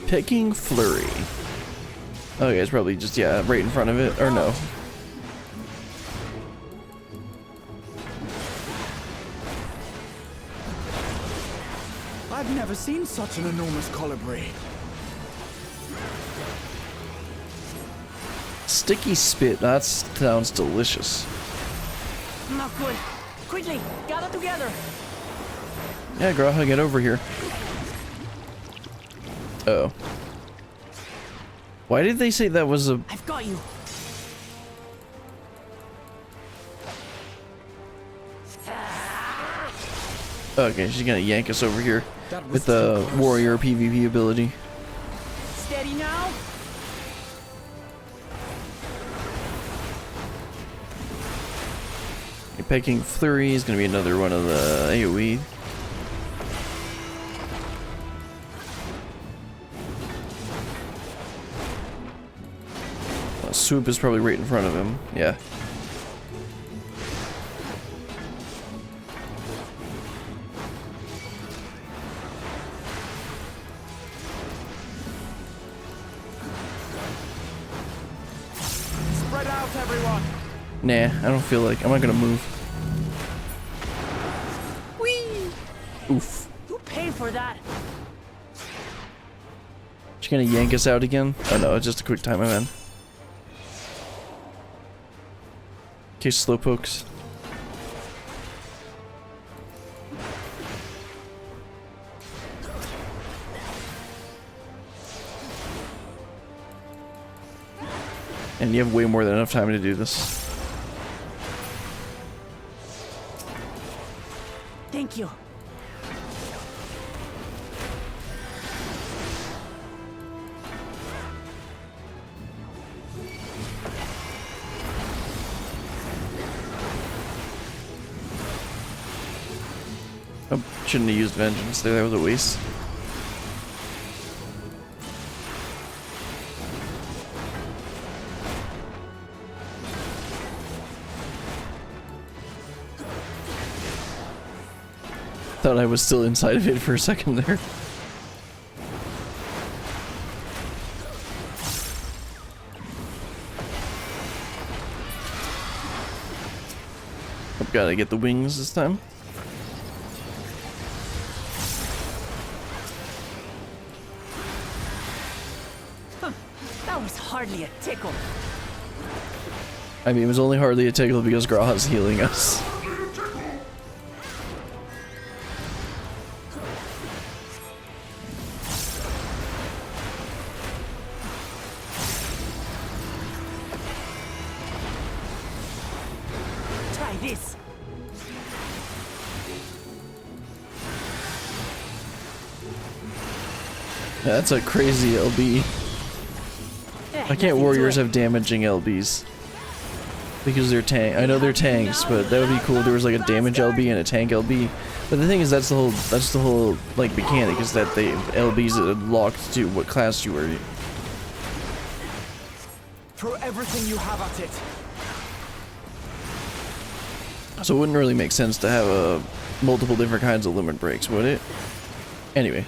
Pecking Flurry. Oh, yeah, it's probably just, yeah, right in front of it. Or no.
I've never seen such an enormous colibri.
Sticky spit. That sounds delicious.
Not good. Quickly, gather together.
Yeah, Graha, get over here. Uh oh. Why did they say that was a...
I've got you.
Okay, she's gonna yank us over here with the warrior PvP ability.
Steady now.
Pecking Flurry is gonna be another one of the AoE. Swoop is probably right in front of him. Yeah.
Spread out, everyone.
Nah, I don't feel like I'm not gonna move.
Whee!
Oof.
You pay for that.
She's gonna yank us out again? Oh no, it's just a quick time event. Okay, slowpokes. And you have way more than enough time to do this.
Thank you.
Oh, shouldn't have used vengeance there, that was a waste. Thought I was still inside of it for a second there. I've gotta get the wings this time.
That was hardly a tickle.
I mean, it was only hardly a tickle because Graha's healing us.
Try this.
Yeah, that's a crazy LB. Why can't warriors have damaging LBs? Because they're tank. I know they're tanks, but that would be cool if there was like a damage LB and a tank LB. But the thing is, that's the whole like mechanic, is that they LBs are locked to what class you are.
Throw everything you have at it.
So it wouldn't really make sense to have multiple different kinds of limit breaks, would it? Anyway.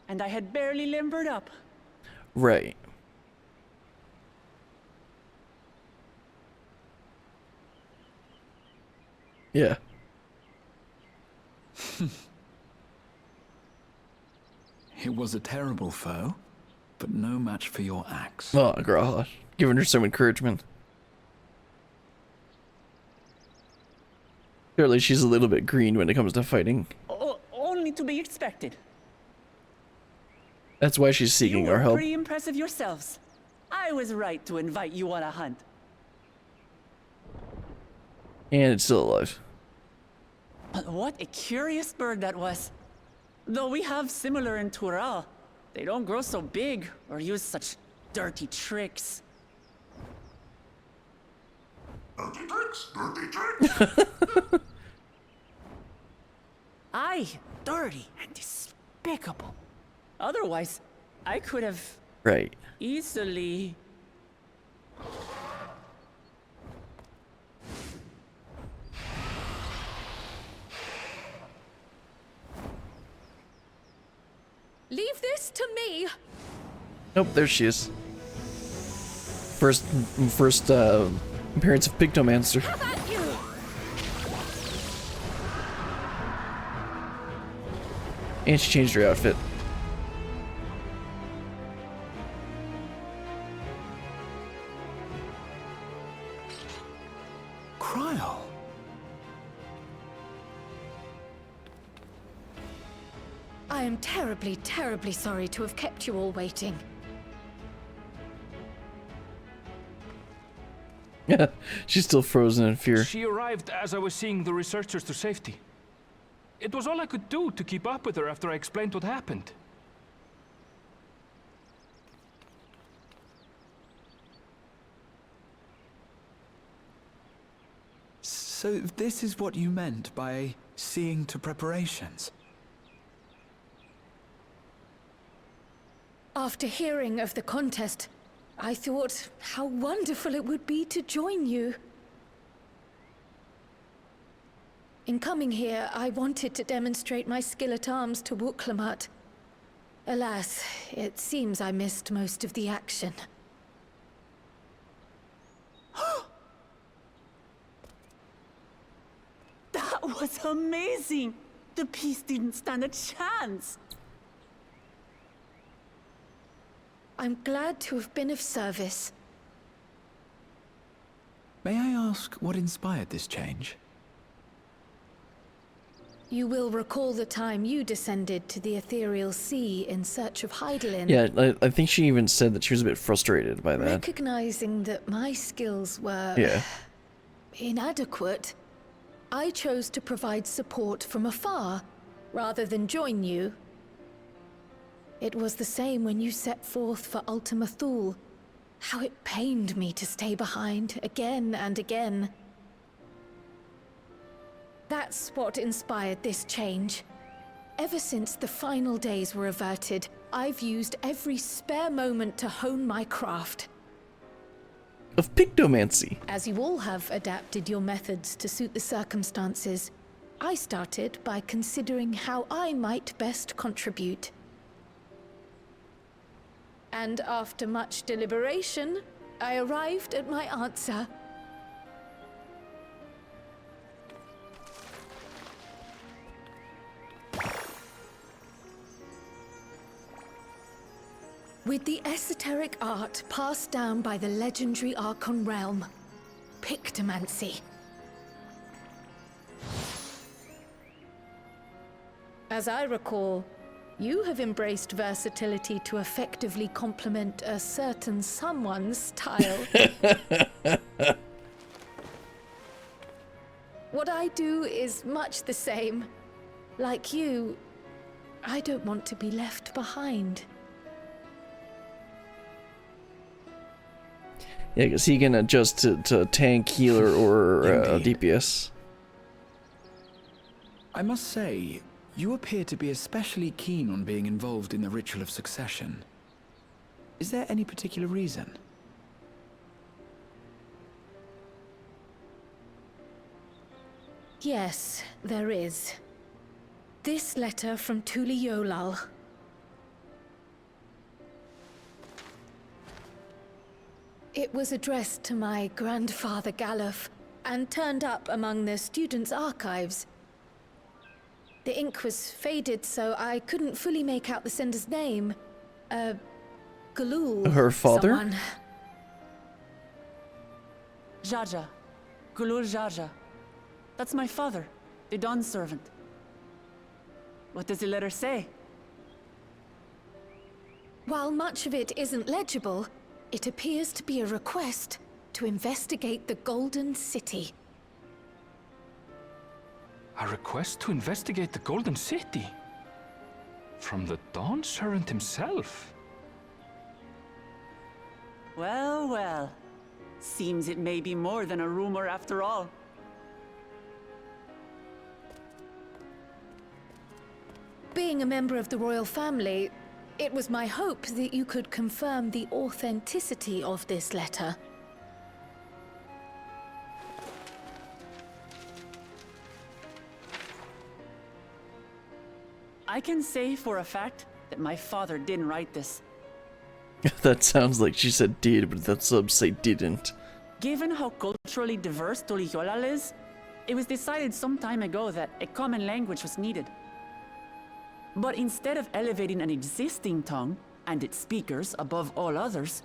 And I had barely limbered up.
Right. Yeah.
It was a terrible foe, but no match for your axe.
Oh, Graha. Giving her some encouragement. Clearly she's a little bit green when it comes to fighting.
Only to be expected.
That's why she's seeking
You
our
were
help.
pretty impressive yourselves. I was right to invite you on a hunt.
And it's still alive.
But what a curious bird that was. Though we have similar in Tural, they don't grow so big or use such dirty tricks.
Dirty tricks, dirty tricks.
Aye, dirty and despicable. Otherwise, I could have
Right.
easily...
Leave this to me.
Nope, there she is. First appearance of Pictomancer.
How about you?
And she changed her outfit.
Kryl.
I am terribly, terribly sorry to have kept you all waiting.
She's still frozen in fear.
She arrived as I was seeing the researchers to safety. It was all I could do to keep up with her after I explained what happened.
So this is what you meant by seeing to preparations?
After hearing of the contest, I thought how wonderful it would be to join you. In coming here, I wanted to demonstrate my skill at arms to Wuklamut. Alas, it seems I missed most of the action.
That was amazing! The piece didn't stand a chance!
I'm glad to have been of service.
May I ask what inspired this change?
You will recall the time you descended to the ethereal sea in search of Heidelin.
Yeah, I think she even said that she was a bit frustrated by that.
Recognizing that my skills were inadequate, I chose to provide support from afar, rather than join you. It was the same when you set forth for Ultima Thule. How it pained me to stay behind, again and again. That's what inspired this change. Ever since the final days were averted, I've used every spare moment to hone my craft.
Of Pictomancy.
As you all have adapted your methods to suit the circumstances, I started by considering how I might best contribute. And after much deliberation, I arrived at my answer. With the esoteric art passed down by the legendary Archon realm, Pictomancy. As I recall, you have embraced versatility to effectively complement a certain someone's style. What I do is much the same. Like you, I don't want to be left behind.
Yeah, because he can adjust to tank, healer, or DPS.
I must say, you appear to be especially keen on being involved in the ritual of succession. Is there any particular reason?
Yes, there is. This letter from Tuli Yolal. It was addressed to my grandfather Galuf, and turned up among the students' archives. The ink was faded, so I couldn't fully make out the sender's name. Galul.
Her father?
Someone.
Jaja. Gulul Jaja. That's my father, the Dawn servant. What does the letter say?
While much of it isn't legible, it appears to be a request to investigate the Golden City.
A request to investigate the Golden City? From the Dawn Servant himself?
Well, well. Seems it may be more than a rumor after all.
Being a member of the royal family, it was my hope that you could confirm the authenticity of this letter.
I can say for a fact that my father didn't write this.
That sounds like she said did, but that subs say didn't.
Given how culturally diverse Tuliyollal is, it was decided some time ago that a common language was needed. But instead of elevating an existing tongue and its speakers above all others,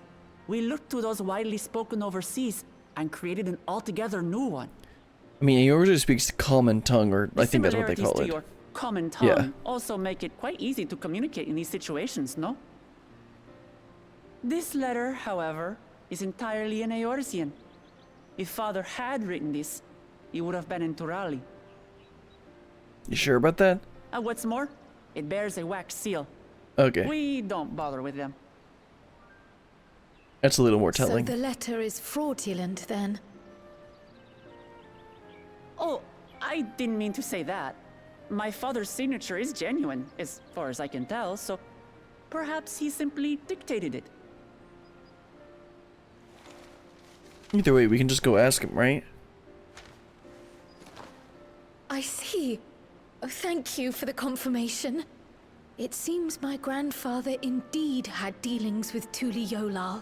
we looked to those widely spoken overseas and created an altogether new one.
I mean, he already speaks the common tongue, or I think that's what they call
Similarities
it.
to your common tongue
Yeah.
also make it quite easy to communicate in these situations, no? This letter, however, is entirely in Eorzean. If Father had written this, he would have been in Turali.
You sure about that?
And what's more, it bears a wax seal.
Okay,
We don't bother with them.
that's a little more
So
telling.
the letter is fraudulent then?
Oh, I didn't mean to say that. My father's signature is genuine, as far as I can tell, so perhaps he simply dictated it.
Either way, we can just go ask him, right?
I see. Oh, thank you for the confirmation. It seems my grandfather indeed had dealings with Tuliyollal.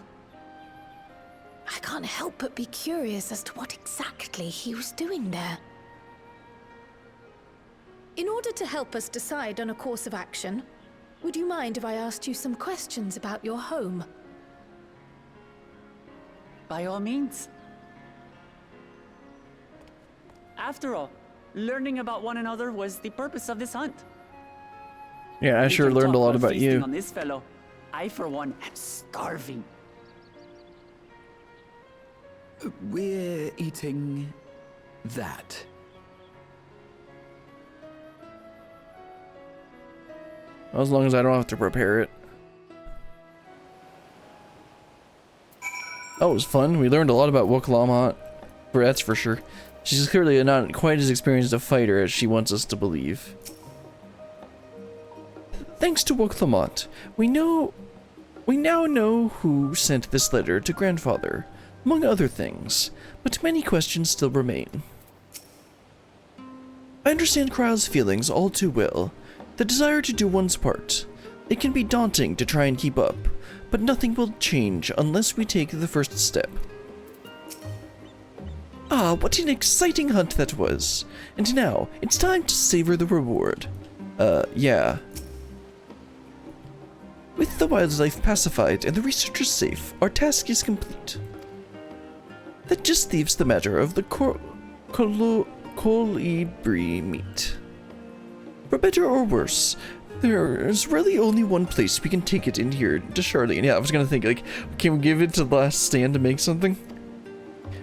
I can't help but be curious as to what exactly he was doing there. In order to help us decide on a course of action, would you mind if I asked you some questions about your home?
By all means. After all, learning about one another was the purpose of this hunt.
Yeah, I
We
sure
can
learned a
talk
lot
while
about
feasting
you.
on this fellow. I, for one, am starving.
We're eating that.
As long as I don't have to prepare it. Oh, it was fun. We learned a lot about Woklamat. That's for sure. She's clearly not quite as experienced a fighter as she wants us to believe. Thanks to Woklamat, we now know who sent this letter to Grandfather, among other things, but many questions still remain. I understand Kryle's feelings all too well. The desire to do one's part. It can be daunting to try and keep up, but nothing will change unless we take the first step. Ah, what an exciting hunt that was. And now, it's time to savor the reward. Yeah. With the wildlife pacified and the researchers safe, our task is complete. That just leaves the matter of the colibri meat. For better or worse, there's really only one place we can take it in here to Charlene. Yeah, I was gonna think, like, can we give it to the last stand to make something?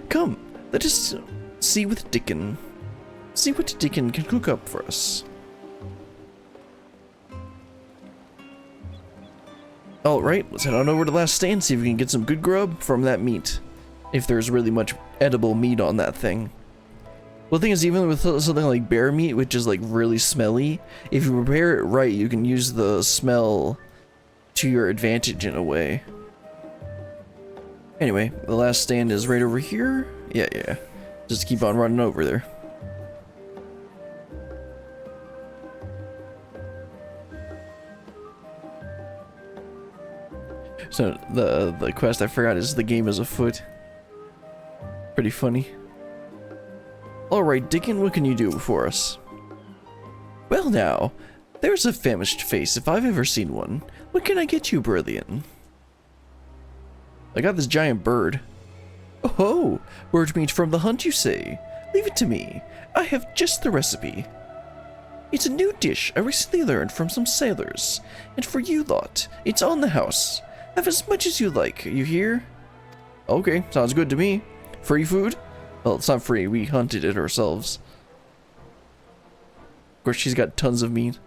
Come, let us see what Dickon can cook up for us. Alright, let's head on over to the last stand, see if we can get some good grub from that meat. If there's really much edible meat on that thing. Well, the thing is, even with something like bear meat, which is like really smelly, if you prepare it right, you can use the smell to your advantage in a way. Anyway, the last stand is right over here. Yeah. Just keep on running over there. So the quest I forgot is the game is afoot. Pretty funny. Alright, Dickon, what can you do for us? Well now, there's a famished face if I've ever seen one. What can I get you, Brilliant? I got this giant bird. Oh, bird meat from the hunt, you say? Leave it to me. I have just the recipe. It's a new dish I recently learned from some sailors. And for you lot, it's on the house. Have as much as you like, you hear? Okay, sounds good to me. Free food? Well, it's not free, we hunted it ourselves. Of course, she's got tons of meat.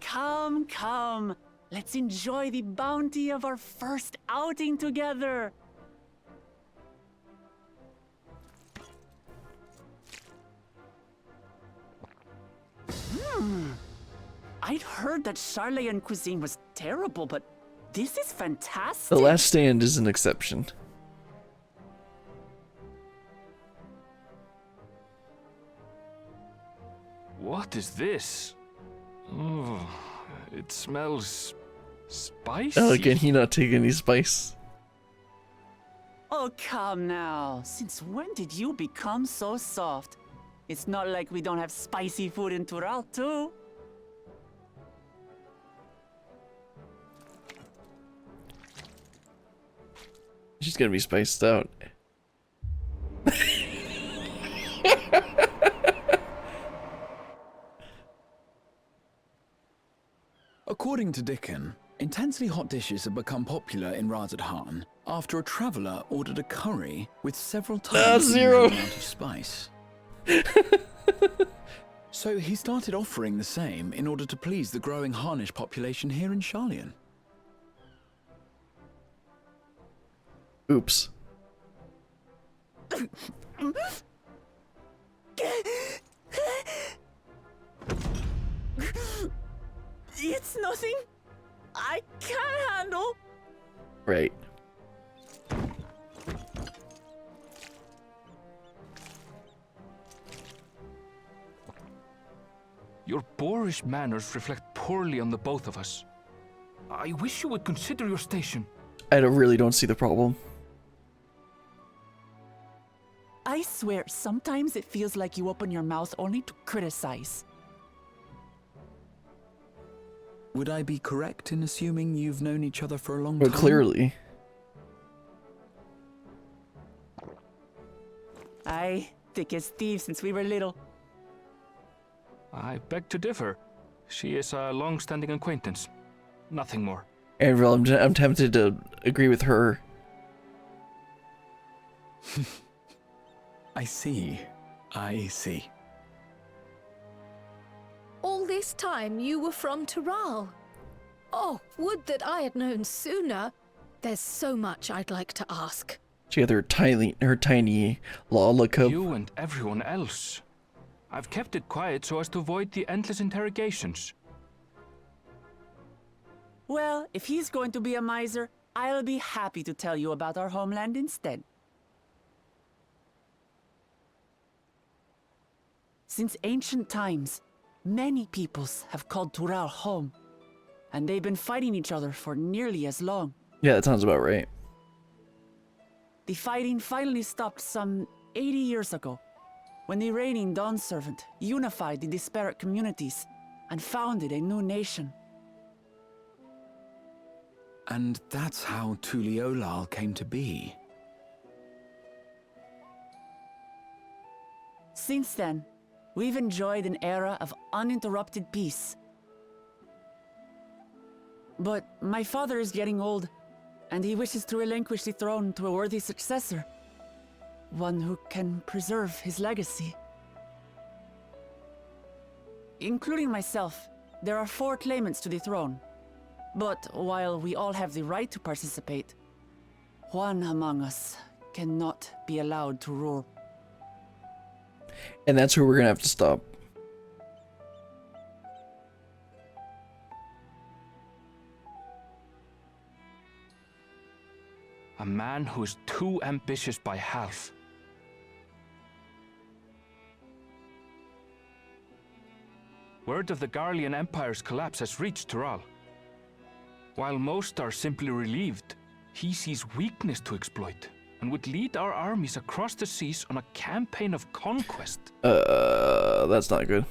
Come. Let's enjoy the bounty of our first outing together. I'd heard that Charlayan cuisine was terrible, but this is fantastic.
The last stand is an exception.
What is this? Oh, it smells Spicy?
Oh, can he not take any spice?
Oh, come now. Since when did you become so soft? It's not like we don't have spicy food in Tural, too.
She's gonna be spiced out.
According to Dickon, intensely hot dishes have become popular in Razadhan after a traveler ordered a curry with several times the
zero.
usual amount of spice. So he started offering the same in order to please the growing Harnish population here in Sharlayan.
Oops.
It's nothing I can't handle.
Right.
Your boorish manners reflect poorly on the both of us. I wish you would consider your station.
Really don't see the problem.
I swear, sometimes it feels like you open your mouth only to criticize.
Would I be correct in assuming you've known each other for a long
But
time?
clearly.
Aye, thick as thieves since we were little.
I beg to differ. She is a long-standing acquaintance. Nothing more.
Anvil, I'm tempted to agree with her.
I see. I see.
All this time you were from Tural. Oh, would that I had known sooner. There's so much I'd like to ask.
She had her tiny Lala cup.
You and everyone else. I've kept it quiet so as to avoid the endless interrogations.
Well, if he's going to be a miser, I'll be happy to tell you about our homeland instead. Since ancient times, many peoples have called Tural home, and they've been fighting each other for nearly as long.
Yeah, that sounds about right.
The fighting finally stopped some 80 years ago, when the reigning Dawn Servant unified the disparate communities and founded a new nation.
And that's how Tuliolal came to be.
Since then, we've enjoyed an era of uninterrupted peace. But my father is getting old, and he wishes to relinquish the throne to a worthy successor. One who can preserve his legacy. Including myself, there are 4 claimants to the throne. But while we all have the right to participate, one among us cannot be allowed to rule.
And that's who we're gonna have to stop.
A man who is too ambitious by half. Word of the Garlean Empire's collapse has reached Tural. While most are simply relieved, he sees weakness to exploit and would lead our armies across the seas on a campaign of conquest.
That's not good.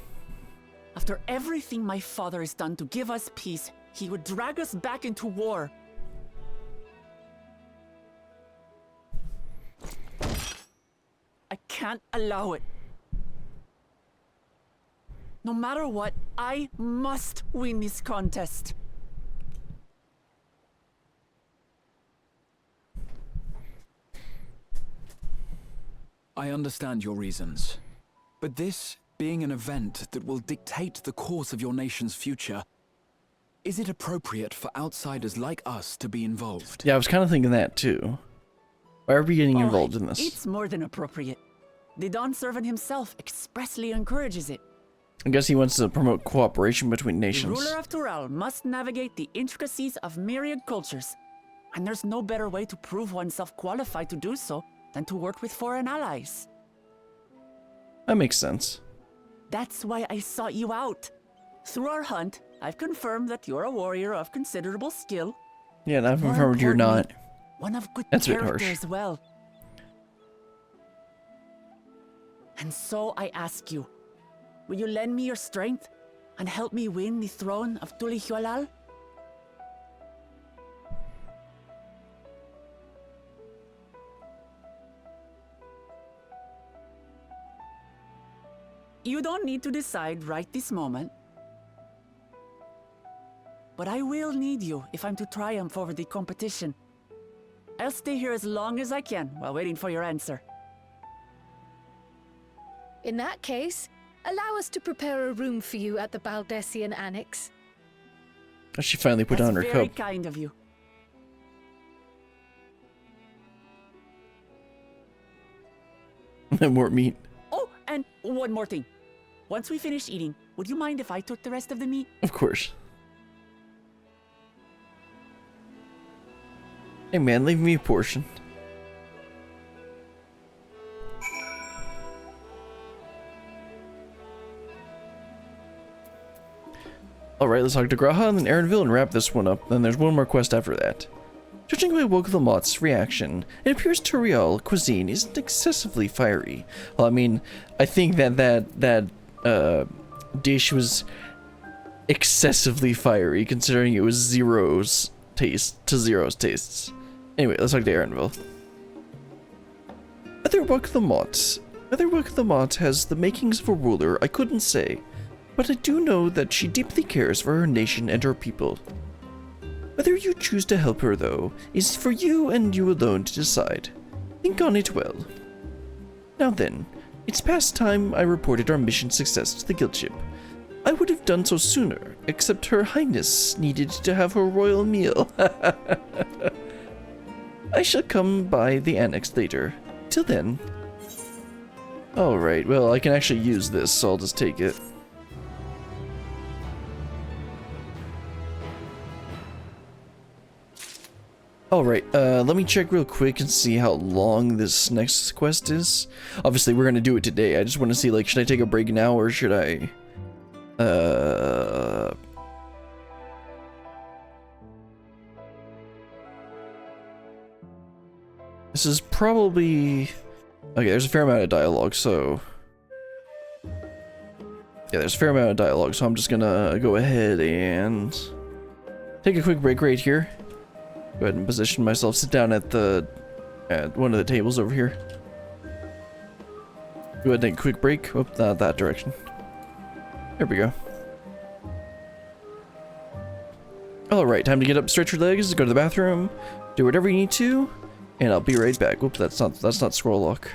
After everything my father has done to give us peace, he would drag us back into war. I can't allow it. No matter what, I must win this contest.
I understand your reasons. But this being an event that will dictate the course of your nation's future, is it appropriate for outsiders like us to be involved?
Yeah, I was kind of thinking that too. Why are we getting involved in this?
It's more than appropriate. The Dawn Servant himself expressly encourages it.
I guess he wants to promote cooperation between
The
nations.
ruler of Tural must navigate the intricacies of myriad cultures, and there's no better way to prove oneself qualified to do so than to work with foreign allies.
That makes sense.
That's why I sought you out. Through our hunt, I've confirmed that you're a warrior of considerable skill.
Yeah, and I've
More
confirmed you're not.
importantly, one of good
That's a bit
character
harsh.
as well. And so I ask you, will you lend me your strength and help me win the throne of Tulihualal? You don't need to decide right this moment. But I will need you if I'm to triumph over the competition. I'll stay here as long as I can while waiting for your answer.
In that case, allow us to prepare a room for you at the Baldessian Annex.
She finally put
That's
on her
very
cup.
kind of you.
More meat.
Oh, and one more thing. Once we finish eating, would you mind if I took the rest of the meat?
Of course. Hey man, leave me a portion. Alright, let's talk to Graha and then Aaronville and wrap this one up. Then there's one more quest after that. Judging by Wogalamot's reaction, it appears Turiel cuisine isn't excessively fiery. Well, I mean, I think that dish was excessively fiery, considering it was Zero's tastes. Anyway, let's talk to Aaronville. Whether Wogalamot has the makings of a ruler, I couldn't say, but I do know that she deeply cares for her nation and her people. Whether you choose to help her, though, is for you and you alone to decide. Think on it well. Now then, it's past time I reported our mission success to the guild ship. I would have done so sooner, except Her Highness needed to have her royal meal. I shall come by the annex later. Till then. Alright, well, I can actually use this, so I'll just take it. Alright, let me check real quick and see how long this next quest is. Obviously, we're gonna do it today. I just want to see, like, should I take a break now, or should I... This is probably... Okay, there's a fair amount of dialogue, so... Yeah, there's a fair amount of dialogue, so I'm just gonna go ahead and... take a quick break right here. Go ahead and position myself, sit down at one of the tables over here. Go ahead and take a quick break. Oh, not that direction. There we go. Alright, time to get up, stretch your legs, go to the bathroom, do whatever you need to, and I'll be right back. Oops, that's not scroll lock.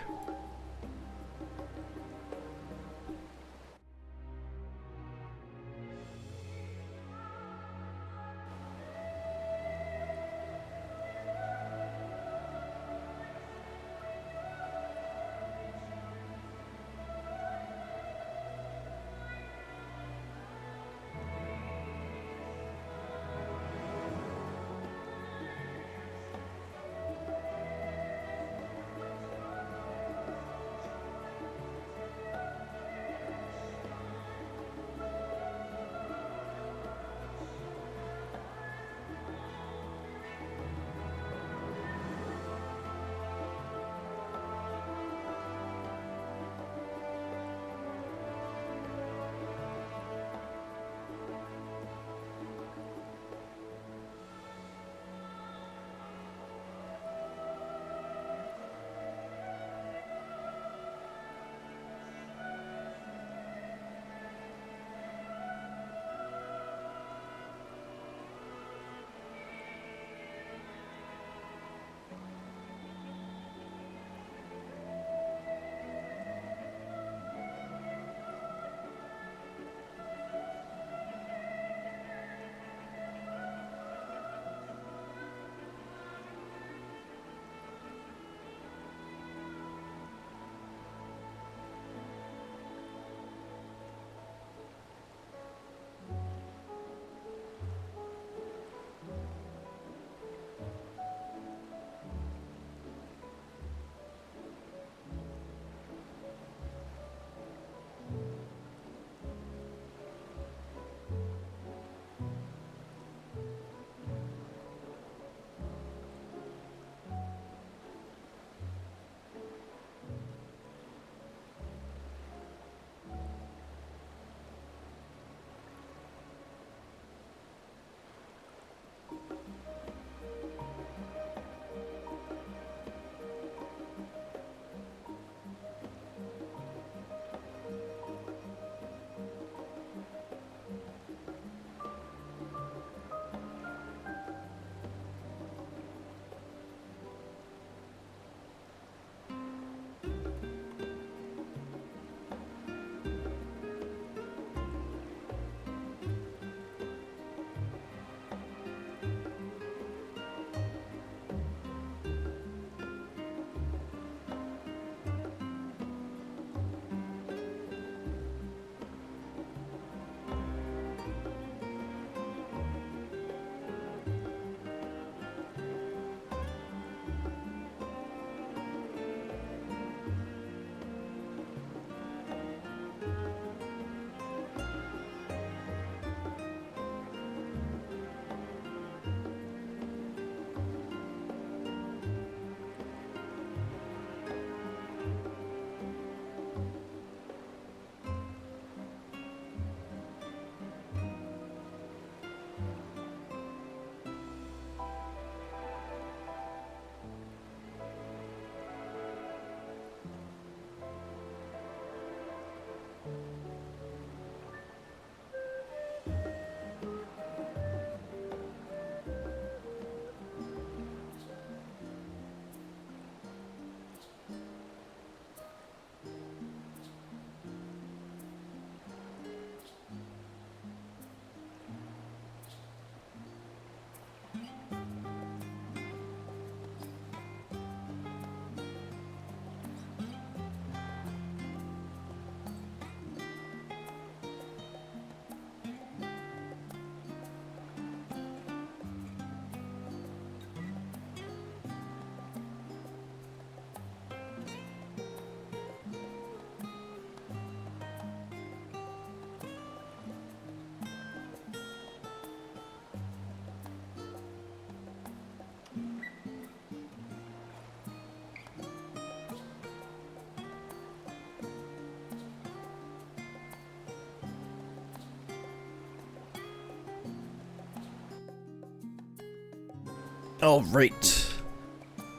Alright.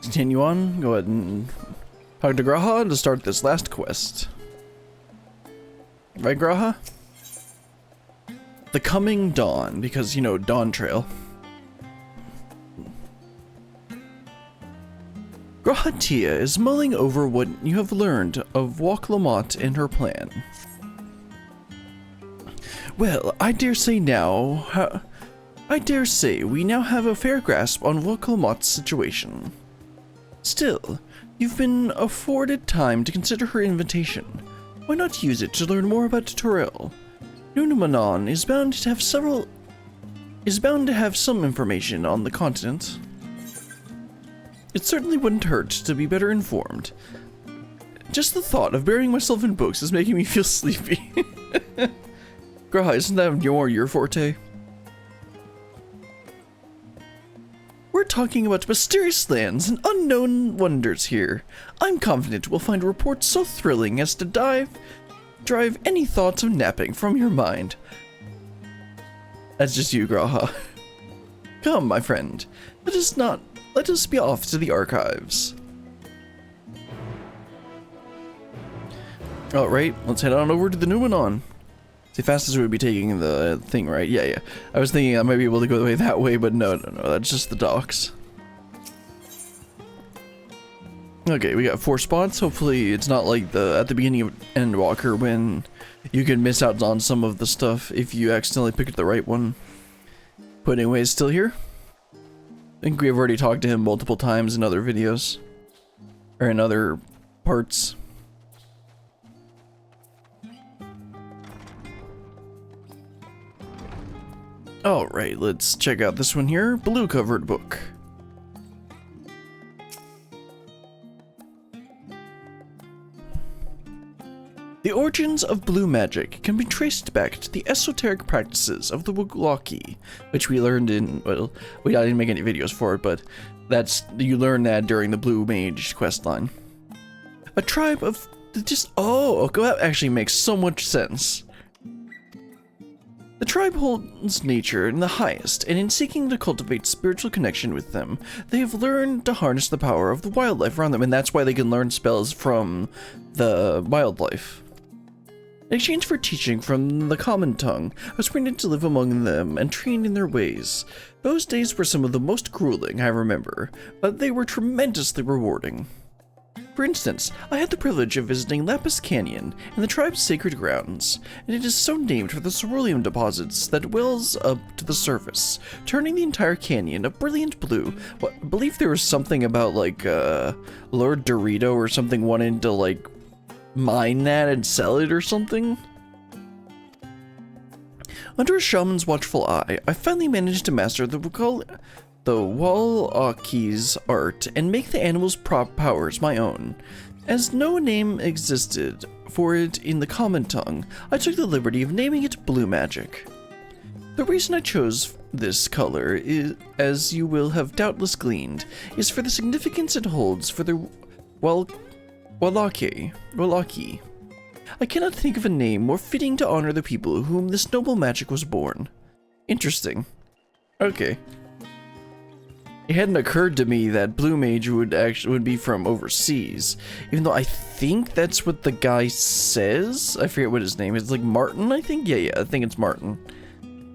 Continue on. Go ahead and talk to Graha to start this last quest. Right, Graha? The Coming Dawn, because, you know, Dawn Trail. Graha Tia is mulling over what you have learned of Wok Lamont and her plan. Well, I dare say we now have a fair grasp on Wok Lamont's situation. Still, you've been afforded time to consider her invitation. Why not use it to learn more about Toril? Nunumanon is bound to have some information on the continent. It certainly wouldn't hurt to be better informed. Just the thought of burying myself in books is making me feel sleepy. Graha, isn't that your forte? We're talking about mysterious lands and unknown wonders here. I'm confident we'll find reports so thrilling as to drive any thoughts of napping from your mind. That's just you, Graha. Come, my friend. Let us be off to the archives. Alright, let's head on over to the Numenon. It's the fastest we would be taking the thing, right? Yeah. I was thinking I might be able to go that way, but no, that's just the docks. Okay, we got 4 spots. Hopefully it's not like at the beginning of Endwalker when you can miss out on some of the stuff if you accidentally picked the right one. But anyways, still here. I think we've already talked to him multiple times in other videos. Or in other parts. Alright, let's check out this one here. Blue covered book. The origins of blue magic can be traced back to the esoteric practices of the Wulaki, which we learned in, well, I didn't make any videos for it, but you learn that during the Blue Mage questline. A tribe of that actually makes so much sense. The tribe holds nature in the highest, and in seeking to cultivate spiritual connection with them, they have learned to harness the power of the wildlife around them, and that's why they can learn spells from the wildlife. In exchange for teaching from the common tongue, I was permitted to live among them and trained in their ways. Those days were some of the most grueling I remember, but they were tremendously rewarding. For instance, I had the privilege of visiting Lapis Canyon and the tribe's sacred grounds, and it is so named for the cerulean deposits that wells up to the surface, turning the entire canyon a brilliant blue. I believe there was something about like Lord Dorito or something wanting to like mine that and sell it or something. Under a shaman's watchful eye, I finally managed to master the Wulaki's art and make the animal's powers my own. As no name existed for it in the common tongue, I took the liberty of naming it Blue Magic. The reason I chose this color is, as you will have doubtless gleaned, is for the significance it holds for the Wulaki. I cannot think of a name more fitting to honor the people whom this noble magic was born. Interesting. Okay. It hadn't occurred to me that Blue Mage would be from overseas, even though I think that's what the guy says. I forget what his name is. Like Martin, I think. Yeah, I think it's Martin.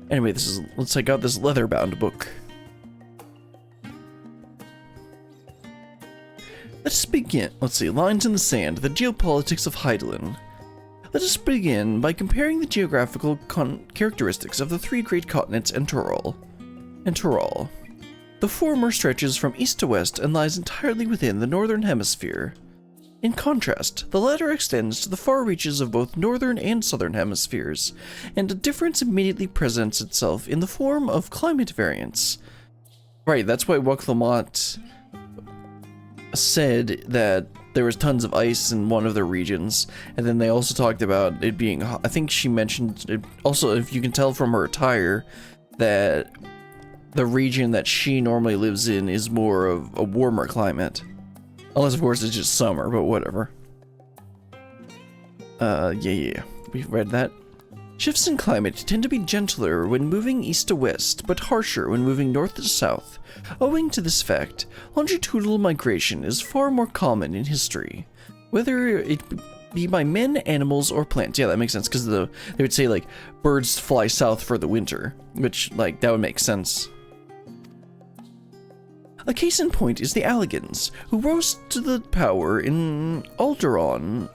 Anyway, let's check out this leather-bound book. Let's begin. Let's see. Lines in the Sand: The Geopolitics of Hydaelyn. Let us begin by comparing the geographical characteristics of the 3 great continents and Toril.
The former stretches from east to west and lies entirely within the northern hemisphere. In contrast, the latter extends to the far reaches of both northern and southern hemispheres, and a difference immediately presents itself in the form of climate variance. Right, that's why Waklamot said that there was tons of ice in one of the regions, and then they also talked about it being, I think she mentioned, it, also if you can tell from her attire, that the region that she normally lives in is more of a warmer climate. Unless, of course, it's just summer, but whatever. Yeah, we've read that. Shifts in climate tend to be gentler when moving east to west, but harsher when moving north to south. Owing to this fact, longitudinal migration is far more common in history. Whether it be by men, animals, or plants. Yeah, that makes sense, because they would say, like, birds fly south for the winter, which, like, that would make sense. A case in point is the Alligans, who rose to the power in Alderard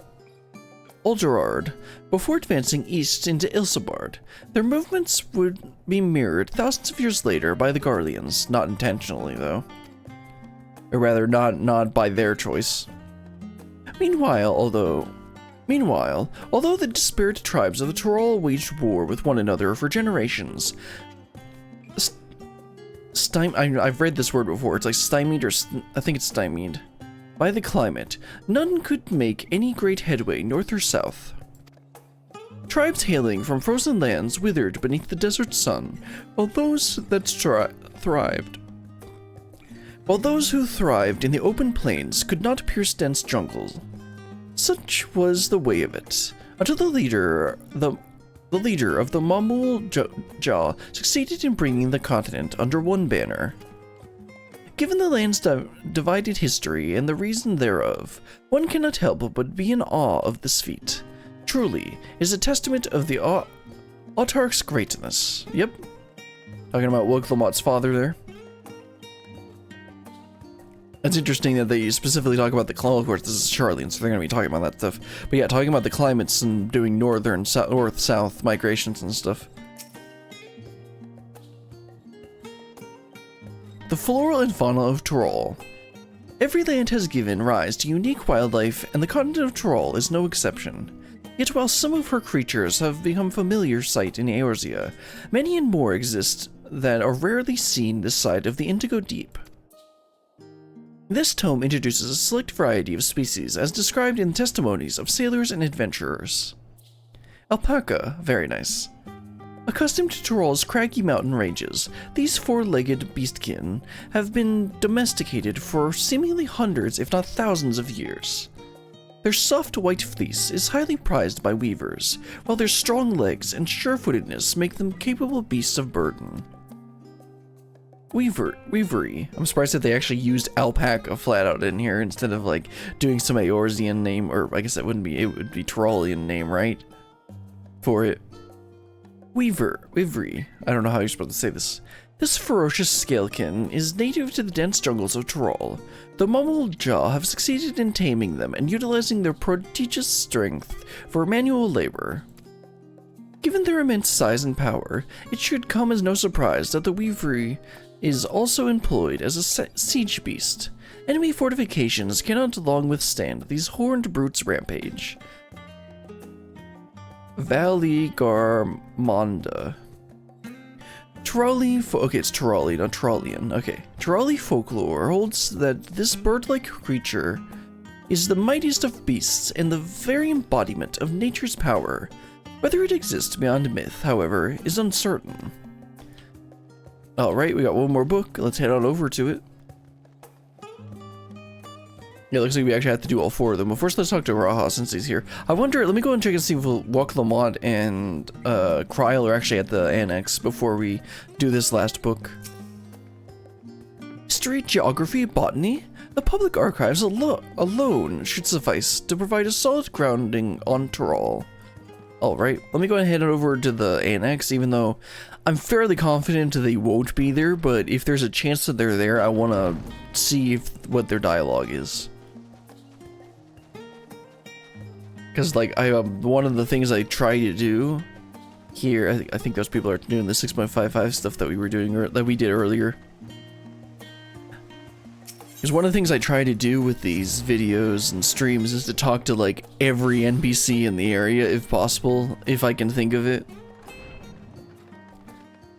before advancing east into Ilsabard. Their movements would be mirrored thousands of years later by the Garleans, not intentionally though. Or rather, not by their choice. Meanwhile, although the disparate tribes of the Tyrol waged war with one another for generations, I've read this word before, it's like stymied, or I think it's stymied, by the climate, none could make any great headway north or south. Tribes hailing from frozen lands withered beneath the desert sun, while those who thrived in the open plains could not pierce dense jungles. Such was the way of it, until the leader of the Mamul Jah succeeded in bringing the continent under one banner. Given the land's divided history and the reason thereof, one cannot help but be in awe of this feat. Truly, it is a testament of the autarch's greatness. Yep. Talking about Woglamot's father there. It's interesting that they specifically talk about the climate. Of course, this is Charlie, so they're going to be talking about that stuff. But yeah, talking about the climates and doing north-south migrations and stuff. The flora and fauna of Tyrol. Every land has given rise to unique wildlife, and the continent of Tyrol is no exception. Yet while some of her creatures have become familiar sight in Eorzea, many and more exist that are rarely seen this side of the Indigo Deep. This tome introduces a select variety of species as described in testimonies of sailors and adventurers. Alpaca, very nice. Accustomed to Tyrol's craggy mountain ranges, these four-legged beastkin have been domesticated for seemingly hundreds if not thousands of years. Their soft white fleece is highly prized by weavers, while their strong legs and sure-footedness make them capable beasts of burden. Weavery. I'm surprised that they actually used alpaca flat out in here instead of like doing some Eorzean name, or I guess that wouldn't be, it would be Tyrolian name, right? For it. Weavery. I don't know how you're supposed to say this. This ferocious scalekin is native to the dense jungles of Tyrol. The Mamul Jah have succeeded in taming them and utilizing their prodigious strength for manual labor. Given their immense size and power, it should come as no surprise that the Weavery is also employed as a siege beast. Enemy fortifications cannot long withstand these horned brutes' rampage. Valigarmonda. Okay, it's Tyroli, not Tyrolian. Okay. Tyroli folklore holds that this bird-like creature is the mightiest of beasts and the very embodiment of nature's power. Whether it exists beyond myth, however, is uncertain. Alright, we got one more book. Let's head on over to it. Yeah, it looks like we actually have to do all four of them. But first, let's talk to Raha since he's here. I wonder, let me go and check and see if Waklamot and Kryl are actually at the annex before we do this last book. History, geography, botany? The public archives alone should suffice to provide a solid grounding on Tyrol. Alright, let me go ahead and head over to the annex, even though I'm fairly confident they won't be there, but if there's a chance that they're there, I want to see what their dialogue is. Because, like, one of the things I try to do here, I think those people are doing the 6.55 stuff that we were doing, that we did earlier.
Because one of the things I try to do with these videos and streams is to talk to like every NPC in the area if possible, if I can think of it.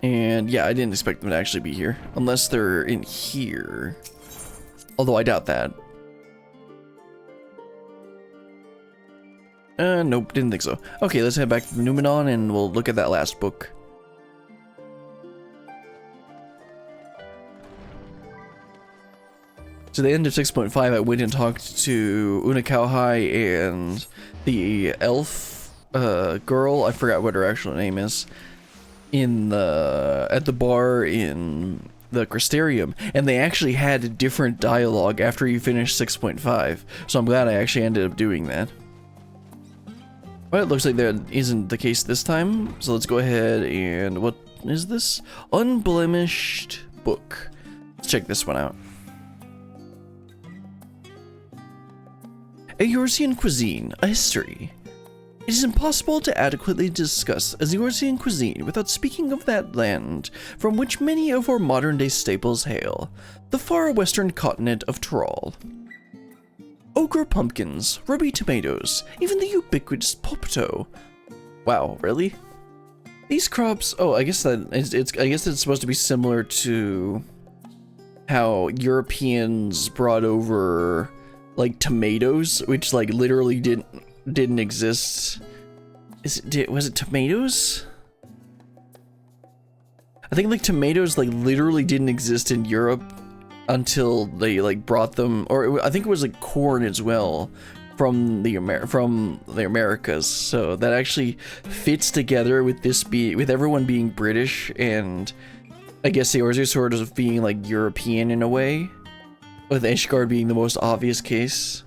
And yeah, I didn't expect them to actually be here. Unless they're in here. Although I doubt that. Nope, didn't think so. Okay, let's head back to Numenon and we'll look at that last book. So the end of 6.5, I went and talked to Unakauhai and the elf girl, I forgot what her actual name is, at the bar in the Crystarium, and they actually had a different dialogue after you finished 6.5, so I'm glad I actually ended up doing that. Well, it looks like that isn't the case this time, so let's go ahead and, what is this? Unblemished book. Let's check this one out. Eorzean cuisine, a history. It is impossible to adequately discuss Eorzean cuisine without speaking of that land from which many of our modern-day staples hail, the far western continent of Tyrol. Ogre pumpkins, ruby tomatoes, even the ubiquitous popto. Wow, really? These crops. Oh, I guess I guess it's supposed to be similar to how Europeans brought over like tomatoes, which like literally didn't exist. Was it tomatoes? I think like tomatoes like literally didn't exist in Europe until they like brought them, or I think it was like corn as well from the Americas. So that actually fits together with with everyone being British, and I guess the Eorzean sort of being like European in a way, with Ishgard being the most obvious case.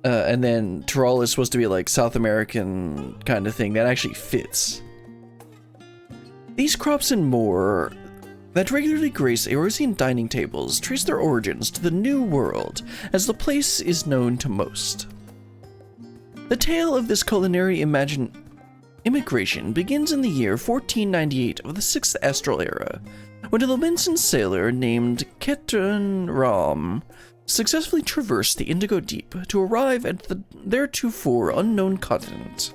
And then Tyrol is supposed to be like South American kind of thing. That actually fits. These crops and more that regularly grace Eorzean dining tables trace their origins to the New World, as the place is known to most. The tale of this culinary immigration begins in the year 1498 of the 6th Astral Era, when a Lomensan sailor named Ketan Ram successfully traversed the Indigo Deep to arrive at the theretofore unknown continent.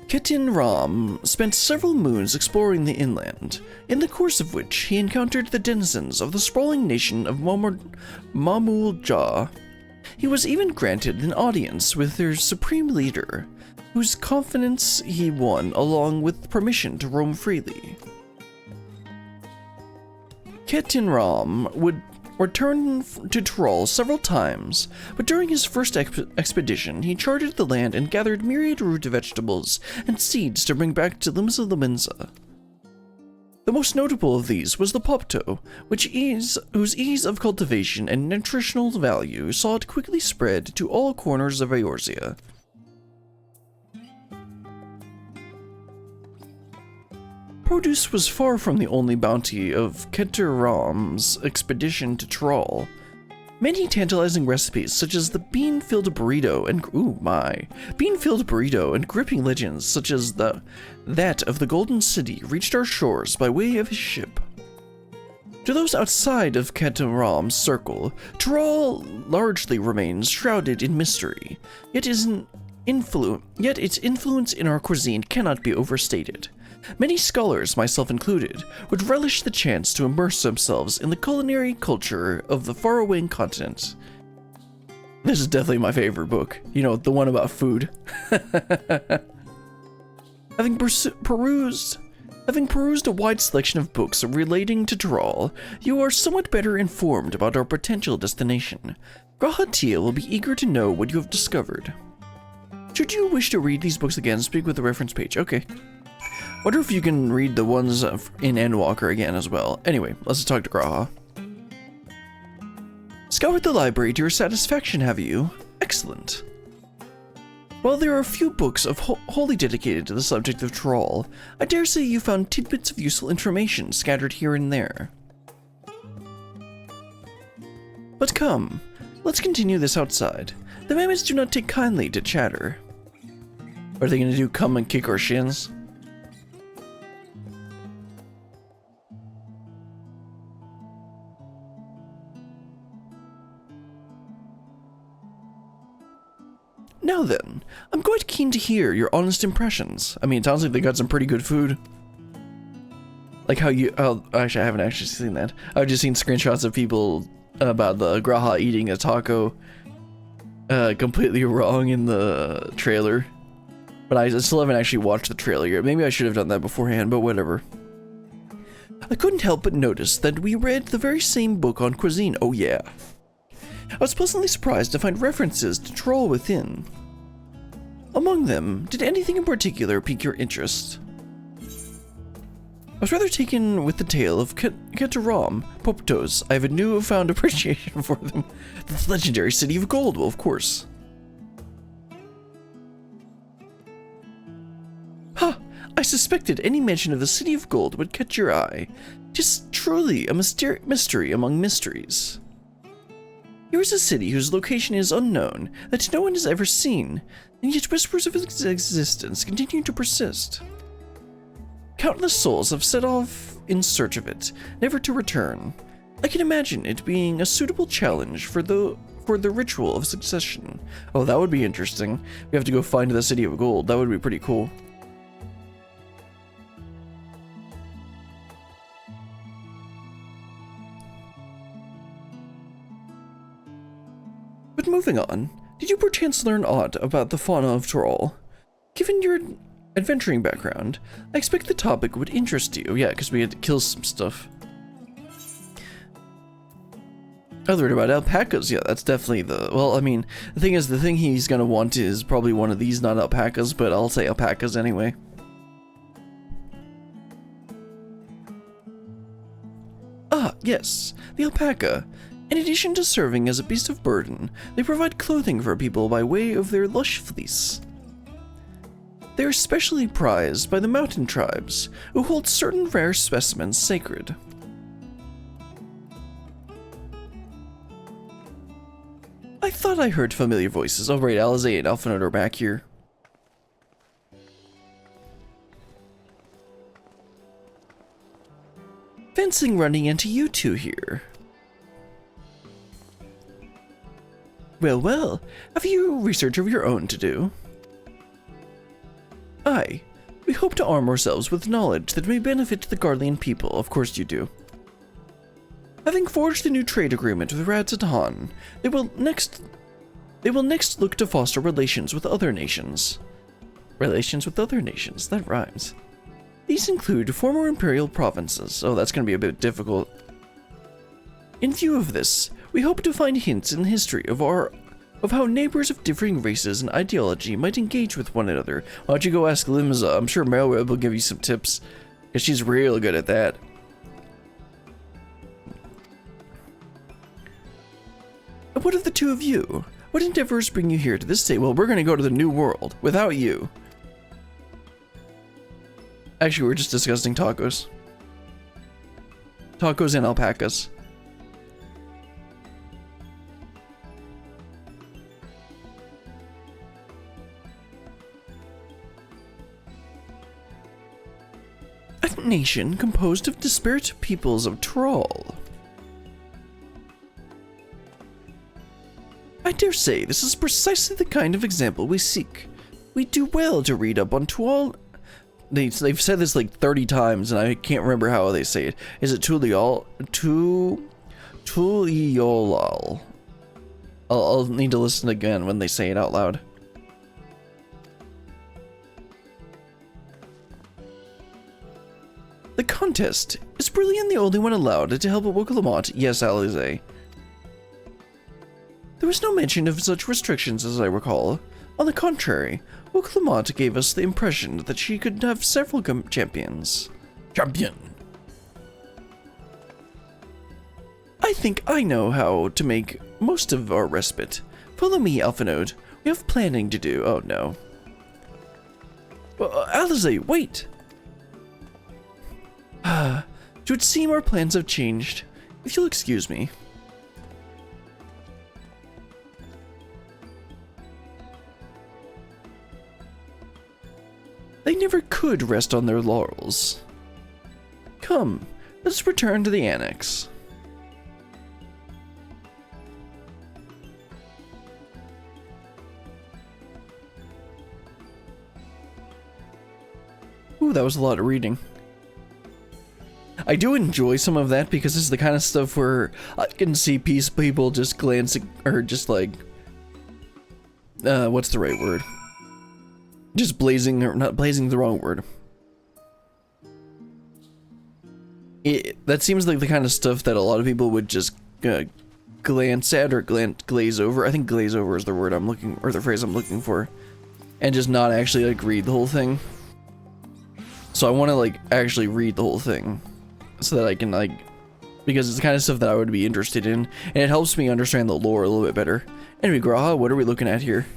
Ketan Ram spent several moons exploring the inland, in the course of which he encountered the denizens of the sprawling nation of Mamul-Ja. He was even granted an audience with their supreme leader, whose confidence he won along with permission to roam freely. Ketan Ram would return to Tyrol several times, but during his first expedition, he charted the land and gathered myriad root vegetables and seeds to bring back to Limsa Lomensa. The most notable of these was the popto, whose ease of cultivation and nutritional value saw it quickly spread to all corners of Eorzea. Produce was far from the only bounty of Ketan Ram's expedition to Tyrol. Many tantalizing recipes such as the bean-filled burrito and gripping legends such as that of the Golden City reached our shores by way of his ship. To those outside of Ketan Ram's circle, Tyrol largely remains shrouded in mystery, yet its influence in our cuisine cannot be overstated. Many scholars, myself included, would relish the chance to immerse themselves in the culinary culture of the faraway continent. This is definitely my favorite book. You know, the one about food. Having perused a wide selection of books relating to Tyrol, you are somewhat better informed about our potential destination. Grahatia will be eager to know what you have discovered. Should you wish to read these books again, speak with the reference page. Okay. Wonder if you can read the ones in Endwalker again as well. Anyway, let's talk to Graha. Scoured the library to your satisfaction, have you? Excellent. While there are a few books wholly dedicated to the subject of Tyrol, I dare say you found tidbits of useful information scattered here and there. But come, let's continue this outside. The mammoths do not take kindly to chatter. What are they gonna do, come and kick our shins?
Now then, I'm quite keen to hear your honest impressions. I mean, it sounds like they got some pretty good food. Like how you, oh, actually I haven't actually seen that. I've just seen screenshots of people about the Graha eating a taco completely wrong in the trailer. But I still haven't actually watched the trailer yet. Maybe I should have done that beforehand, but whatever. I couldn't help but notice that we read the very same book on cuisine. Oh yeah. I was pleasantly surprised to find references to Troll within. Among them, did anything in particular pique your interest? I was rather taken with the tale of Ketaram, Poptos. I have a newfound appreciation for them. The legendary city of gold, well, of course. Ha! I suspected any mention of the city of gold would catch your eye. 'Tis truly a mystery among mysteries. Here is a city whose location is unknown, that no one has ever seen, and yet whispers of its existence continue to persist. Countless souls have set off in search of it, never to return. I can imagine it being a suitable challenge for the ritual of succession. Oh, that would be interesting. We have to go find the city of gold. That would be pretty cool. But moving on, did you perchance learn aught about the fauna of Troll? Given your adventuring background, I expect the topic would interest you. Yeah, because we had to kill some stuff. I learned about alpacas. Yeah, that's definitely the... Well, I mean, the thing is, the thing he's going to want is probably one of these, not alpacas, but I'll say alpacas anyway. Ah, yes, the alpaca. In addition to serving as a beast of burden, they provide clothing for people by way of their lush fleece. They are especially prized by the mountain tribes, who hold certain rare specimens sacred. I thought I heard familiar voices. Oh right, Alizé and Alphinaud are back here. Fencing running into you two here. Well, well, have you research of your own to do? Aye, we hope to arm ourselves with knowledge that may benefit the Garlean people, of course you do. Having forged a new trade agreement with Radzatan, they will next look to foster relations with other nations. Relations with other nations, that rhymes. These include former imperial provinces. Oh, that's going to be a bit difficult. In view of this, we hope to find hints in the history of how neighbors of differing races and ideology might engage with one another. Why don't you go ask Limza? I'm sure Melweb will give you some tips, because she's real good at that. What of the two of you? What endeavors bring you here to this day? Well, we're going to go to the New World without you. Actually, we're just discussing tacos. Tacos and alpacas. A nation composed of disparate peoples of Troll. I dare say this is precisely the kind of example we seek. We do well to read up on Tuol. They've said this like 30 times, and I can't remember how they say it. Is it Tuliol? Tuliolal. I'll need to listen again when they say it out loud. The contest is Brilliant the only one allowed to help at Wokalamont? Yes, Alizé. There was no mention of such restrictions as I recall. On the contrary, Wokalamont gave us the impression that she could have several champions. Champion! I think I know how to make most of our respite. Follow me, Alphinaud. We have planning to do. Oh no. Alizé, wait! It would seem our plans have changed. If you'll excuse me. They never could rest on their laurels. Come, let us return to the annex.
Ooh, that was a lot of reading. I do enjoy some of that because this is the kind of stuff where I can see people just glancing, or just like, what's the right word? Just blazing, or not blazing, the wrong word. That seems like the kind of stuff that a lot of people would just glance at or glaze over. I think glaze over is the word I'm looking, or the phrase I'm looking for, and just not actually like read the whole thing. So I want to like actually read the whole thing, so that I can like, because it's the kind of stuff that I would be interested in, and it helps me understand the lore a little bit better. Anyway, Graha, what are we looking at here?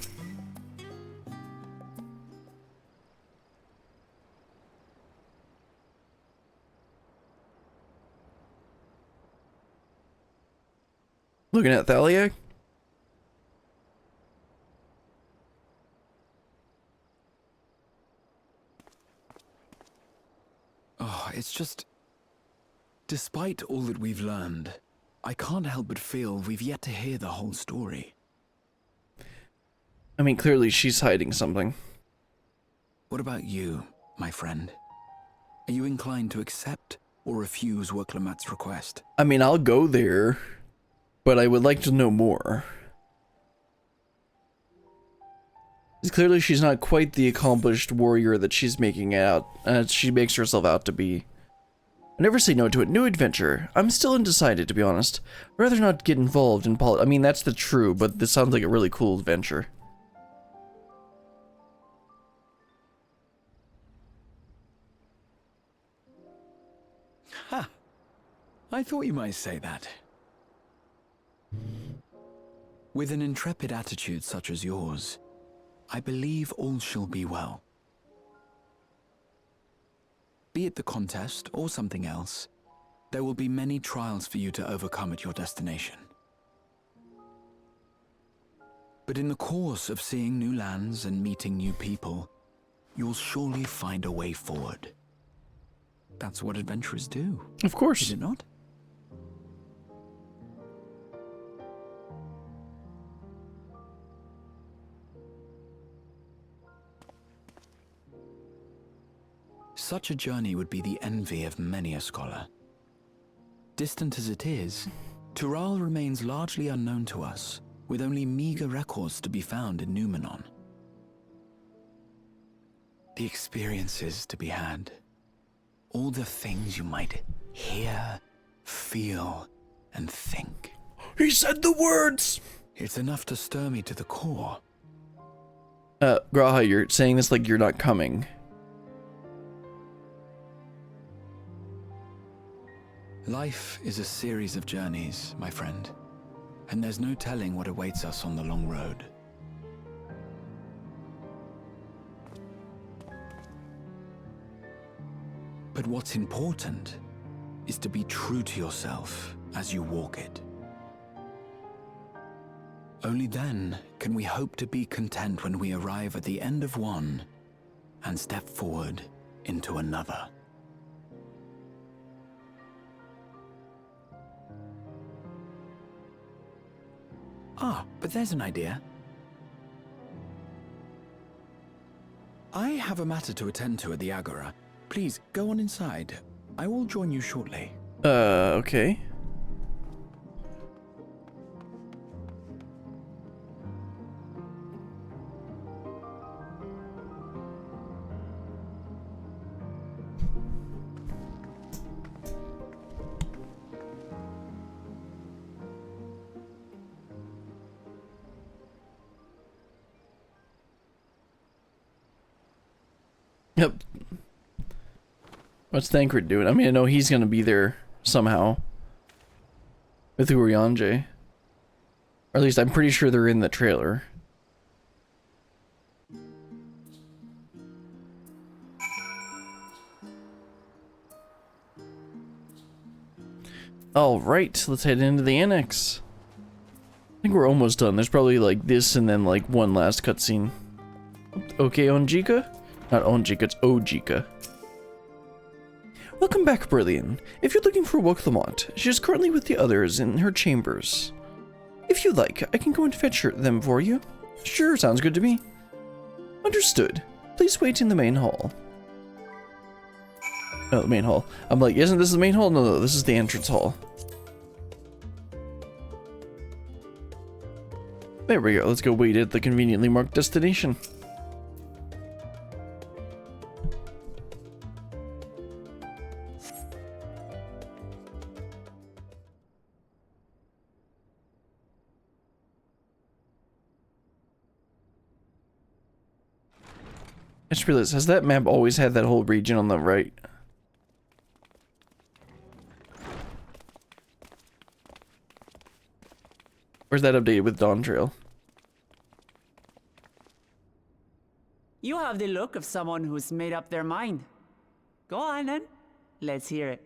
Looking at Thaliak?
Oh, it's just... Despite all that we've learned, I can't help but feel we've yet to hear the whole story.
I mean, clearly she's hiding something.
What about you, my friend? Are you inclined to accept or refuse Worklamat's request?
I mean, I'll go there, but I would like to know more. Clearly she's not quite the accomplished warrior that she's making out, she makes herself out to be. I never say no to a new adventure. I'm still undecided, to be honest. I'd rather not get involved in I mean, that's the true, but this sounds like a really cool adventure.
Ha! I thought you might say that. With an intrepid attitude such as yours, I believe all shall be well. Be it the contest or something else, there will be many trials for you to overcome at your destination. But in the course of seeing new lands and meeting new people, you'll surely find a way forward. That's what adventurers do.
Of course.
Is it not? Such a journey would be the envy of many a scholar. Distant as it is, Tural remains largely unknown to us, with only meager records to be found in Numenon. The experiences to be had, all the things you might hear, feel, and think.
He said the words!
It's enough to stir me to the core.
Graha, you're saying this like you're not coming.
Life is a series of journeys, my friend, and there's no telling what awaits us on the long road. But what's important is to be true to yourself as you walk it. Only then can we hope to be content when we arrive at the end of one and step forward into another. Ah, but there's an idea. I have a matter to attend to at the Agora. Please, go on inside. I will join you shortly.
Okay. Yep. What's Thancred doing? I mean, I know he's gonna be there somehow with Urianger. Or at least I'm pretty sure they're in the trailer. Alright, let's head into the annex. I think we're almost done. There's probably like this and then like one last cutscene. Okay, Onjika? Not Onjika, it's Ojika. Welcome back, Brillian. If you're looking for Woklamont, she is currently with the others in her chambers. If you like, I can go and fetch them for you. Sure, sounds good to me. Understood. Please wait in the main hall. Oh, the main hall. I'm like, isn't this the main hall? No, this is the entrance hall. There we go. Let's go wait at the conveniently marked destination. I just realized, has that map always had that whole region on the right? Where's that updated with Dawn Trail?
You have the look of someone who's made up their mind. Go on then. Let's hear it.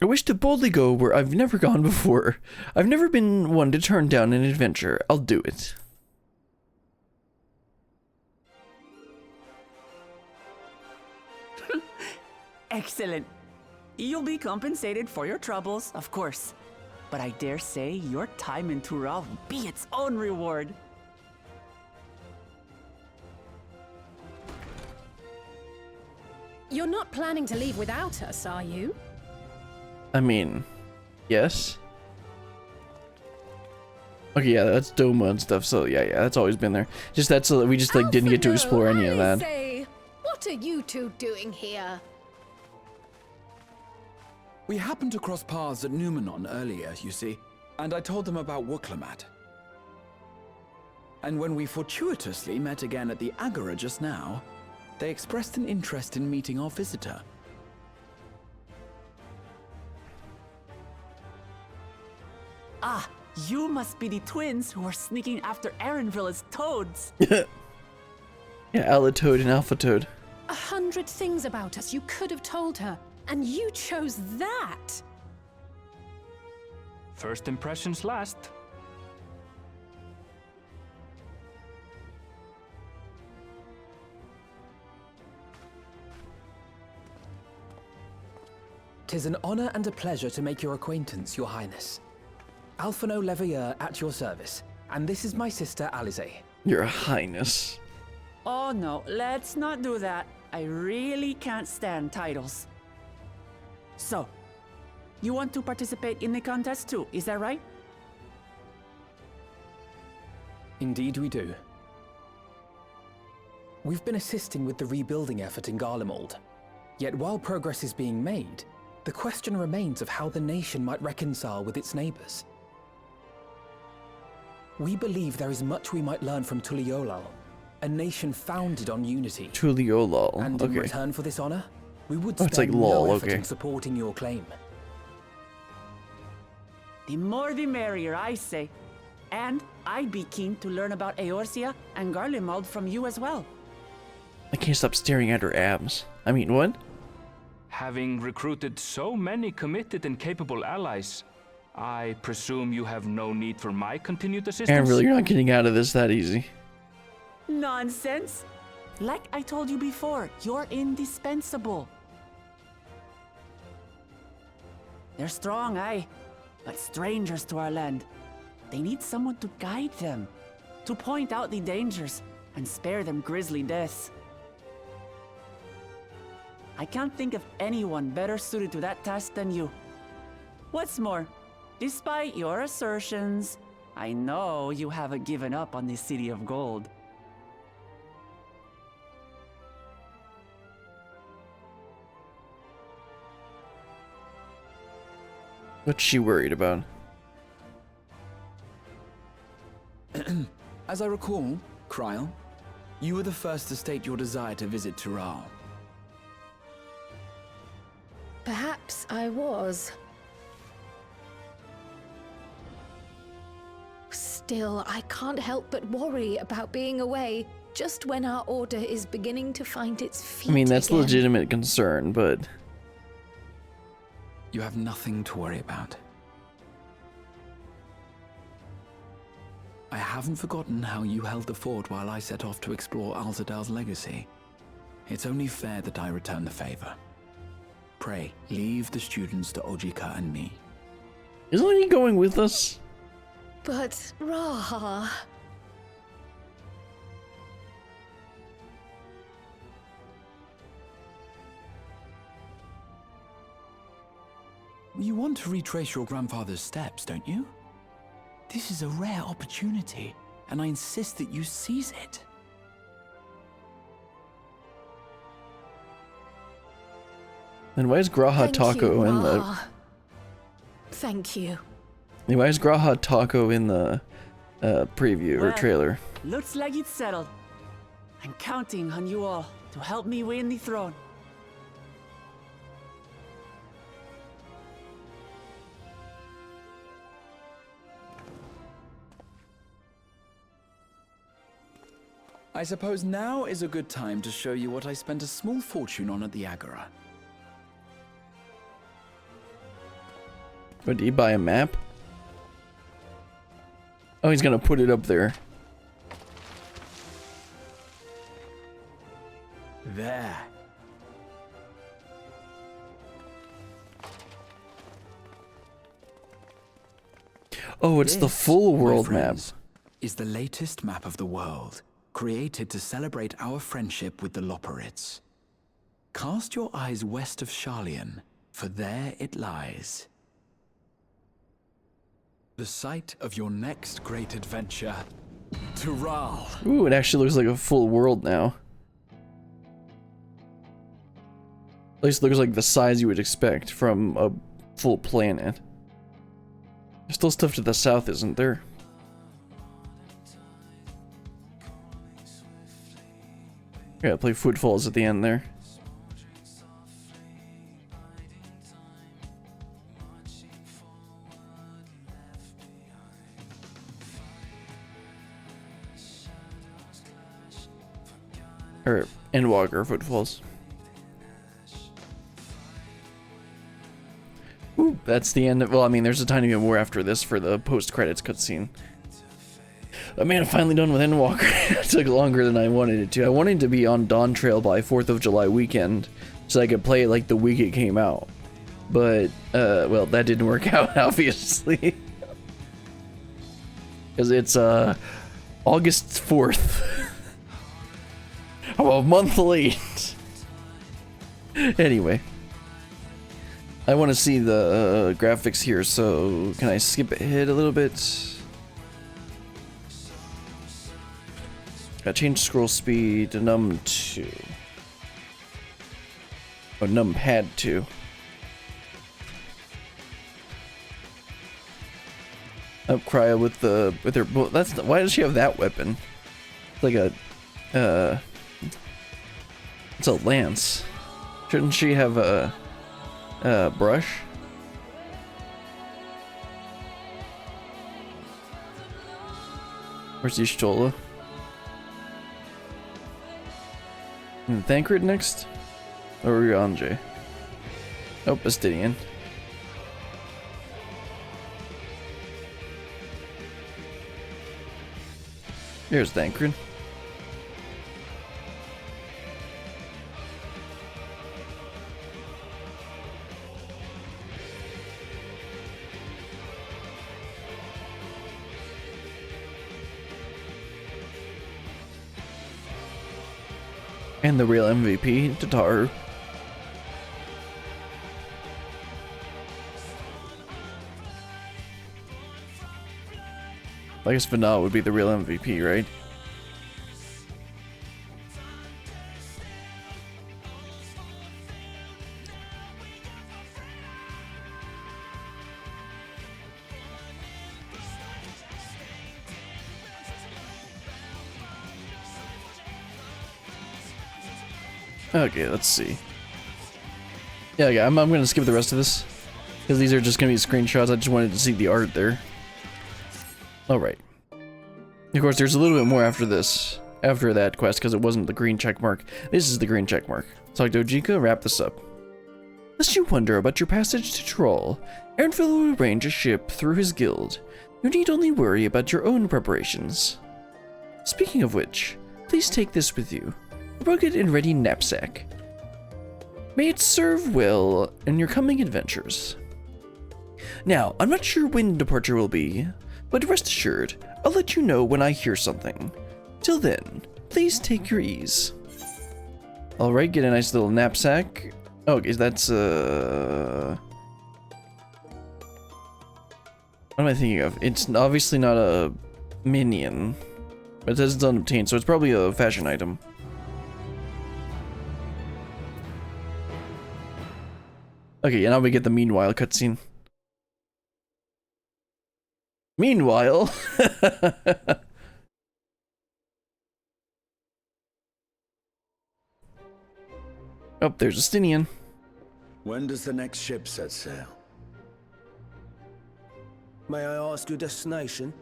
I wish to boldly go where I've never gone before. I've never been one to turn down an adventure. I'll do it.
Excellent. You'll be compensated for your troubles, of course. But I dare say your time in Tural will be its own reward.
You're not planning to leave without us, are you?
I mean, yes. Okay, yeah, that's Doma and stuff, so yeah, that's always been there. Just that's so that we just like didn't get to explore any of that.
Say, what are you two doing here?
We happened to cross paths at Numenon earlier, you see, and I told them about Wuklamat. And when we fortuitously met again at the Agora just now, they expressed an interest in meeting our visitor.
Ah, you must be the twins who are sneaking after Erenville as toads.
Yeah, Alatoad and Alpha Toad.
100 things about us you could have told her, and you chose that.
First impressions last.
"'Tis an honor and a pleasure to make your acquaintance, Your Highness. Alphino Leveilleur at your service, and this is my sister Alize."
Your Highness.
Oh no, let's not do that. I really can't stand titles. So, you want to participate in the contest too, is that right?
Indeed we do. We've been assisting with the rebuilding effort in Garlemald. Yet while progress is being made, the question remains of how the nation might reconcile with its neighbors. We believe there is much we might learn from Tuliolal, a nation founded on unity.
Tuliolal,
And in
okay.
return for this honor, we would
Oh, it's like
spend
lol,
no effort
okay.
in supporting your claim.
The more the merrier, I say. And I'd be keen to learn about Eorzea and Garlemald from you as well.
I can't stop staring at her abs. I mean, what?
Having recruited so many committed and capable allies, I presume you have no need for my continued assistance?
And really, you're not getting out of this that easy.
Nonsense! Like I told you before, you're indispensable. They're strong, aye, but strangers to our land. They need someone to guide them, to point out the dangers, and spare them grisly deaths. I can't think of anyone better suited to that task than you. What's more, despite your assertions, I know you haven't given up on the City of Gold.
What's she worried about?
As I recall, Kryl, you were the first to state your desire to visit Tural.
Perhaps I was. Still, I can't help but worry about being away just when our order is beginning to find its feet
I mean, that's a
again.
legitimate concern, but...
You have nothing to worry about. I haven't forgotten how you held the fort while I set off to explore Alzadal's legacy. It's only fair that I return the favor. Pray, leave the students to Ojika and me.
Isn't he going with us?
But, Raha...
You want to retrace your grandfather's steps, don't you? This is a rare opportunity, and I insist that you seize it.
Then why is Graha
Thank
Taco
you,
in the...
Ma. Thank you.
Why is Graha Taco in the preview or
Well,
trailer?
Looks like it's settled. I'm counting on you all to help me win the throne.
I suppose now is a good time to show you what I spent a small fortune on at the Agora.
What, did he buy a map? Oh, he's gonna put it up there.
There.
Oh, it's the
This,
full
my
world map.
friends, is the latest map of the world, created to celebrate our friendship with the Loporrits. Cast your eyes west of Sharlayan, for there it lies. The site of your next great adventure, Tural.
Ooh, it actually looks like a full world now. At least it looks like the size you would expect from a full planet. There's still stuff to the south, isn't there? Yeah, play Footfalls at the end there. Or Endwalker Footfalls. Ooh, that's the end of, well, I mean, there's a tiny bit more after this for the post-credits cutscene. But man, I'm finally done with Endwalker. It took longer than I wanted it to. I wanted to be on Dawn Trail by 4th of July weekend, so I could play it like the week it came out. But, well, that didn't work out, obviously. Because it's, August 4th. I'm a month late. Anyway. I want to see the graphics here, so can I skip ahead a little bit? Gotta change scroll speed to num 2. Oh, numpad 2. Up Cryo with her that's why does she have that weapon? It's like a it's a lance. Shouldn't she have a brush? Where's Y'shtola? Thancred next? Or Rianjay? Oh, Bastidian. Here's Thancred. And the real MVP, Tataru. I guess Vanal would be the real MVP, right? Okay, let's see. Yeah, I'm gonna skip the rest of this because these are just gonna be screenshots. I just wanted to see the art there. Alright. Of course, there's a little bit more after this, after that quest, because it wasn't the green check mark. This is the green check mark. So, Dojika, wrap this up. Lest you wonder about your passage to Troll, Ernville will arrange a ship through his guild. You need only worry about your own preparations. Speaking of which, please take this with you. A rugged and ready knapsack. May it serve well in your coming adventures. Now, I'm not sure when departure will be, but rest assured, I'll let you know when I hear something. Till then, please take your ease. Alright, get a nice little knapsack. Oh, okay, that's, What am I thinking of? It's obviously not a minion. But it says it's unobtained, so it's probably a fashion item. Okay, and now we get the meanwhile cutscene. Meanwhile... Oh, there's a Stinian.
When does the next ship set sail?
May I ask your destination?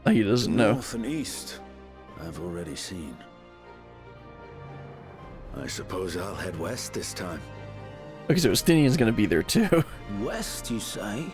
Oh, he doesn't know.
North and east, I've already seen. I suppose I'll head west this time.
Okay, so Stinian's gonna be there too.
West, you say?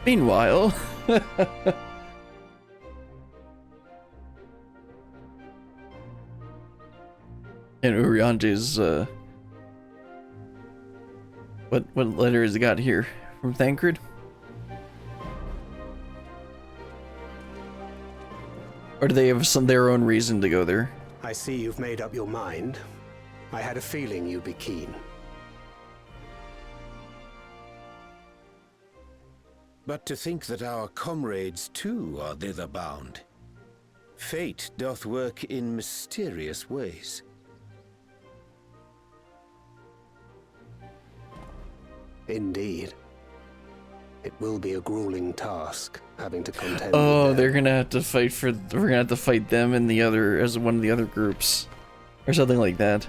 Meanwhile... And Uriante's, what letter has it got here? From Thancred? Or do they have their own reason to go there?
I see you've made up your mind. I had a feeling you'd be keen.
But to think that our comrades too are thither bound. Fate doth work in mysterious ways.
Indeed. It will be a grueling task, having to contend
Oh,
with
they're gonna have to fight for... We're gonna have to fight them and the other... as one of the other groups. Or something like that.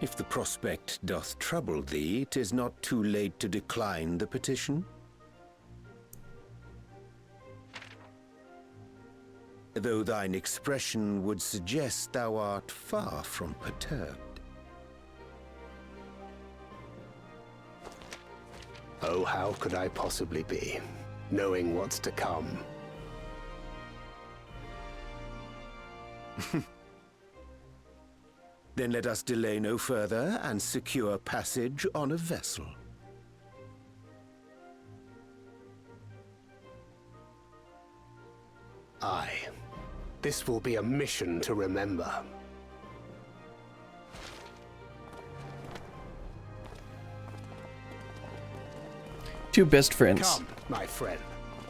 If the prospect doth trouble thee, 'tis not too late to decline the petition. Though thine expression would suggest thou art far from perturbed.
Oh, how could I possibly be, knowing what's to come?
Then let us delay no further and secure passage on a vessel.
Aye. This will be a mission to remember.
Two best friends.
Come, my friend.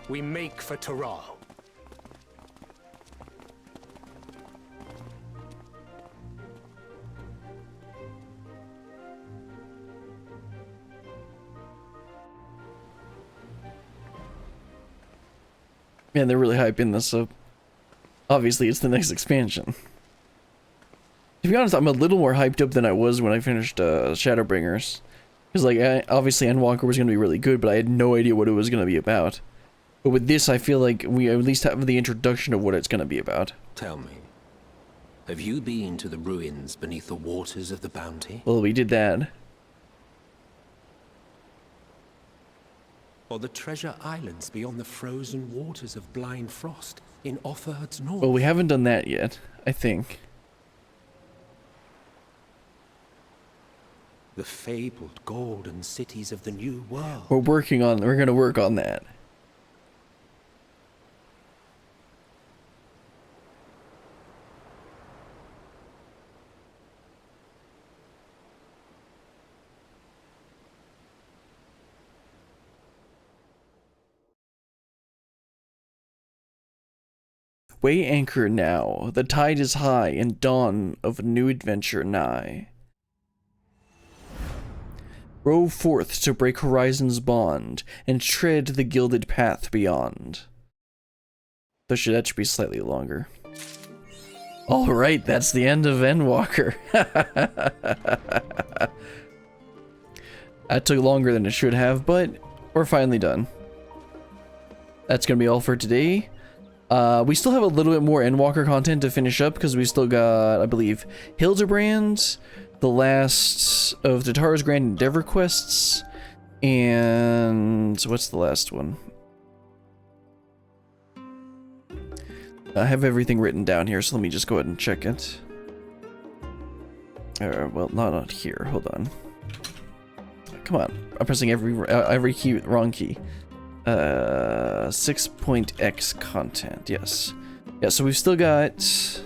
We make for Taral.
Man, they're really hyping this up. Obviously, it's the next expansion. To be honest, I'm a little more hyped up than I was when I finished Shadowbringers. Because, like, obviously Endwalker was going to be really good, but I had no idea what it was going to be about. But with this, I feel like we at least have the introduction of what it's going to be about.
Tell me, have you been to the ruins beneath the waters of the Bounty?
Well, we did that.
Or the treasure islands beyond the frozen waters of Blind Frost in Offerd's North?
Well, we haven't done that yet, I think.
The fabled golden cities of the New World.
We're going to work on that. Weigh anchor now, the tide is high, and dawn of a new adventure nigh. Row forth to break horizon's bond, and tread the gilded path beyond. That should be slightly longer. Alright, that's the end of Endwalker. That took longer than it should have, but we're finally done. That's gonna be all for today. We still have a little bit more Endwalker content to finish up because we still got, I believe, Hildebrand, the last of Tatara's Grand Endeavor quests, and what's the last one? I have everything written down here, so let me just go ahead and check it. Well, not here. Hold on. Come on. I'm pressing every key, wrong key. 6.x content. Yes. Yeah, so we've still got to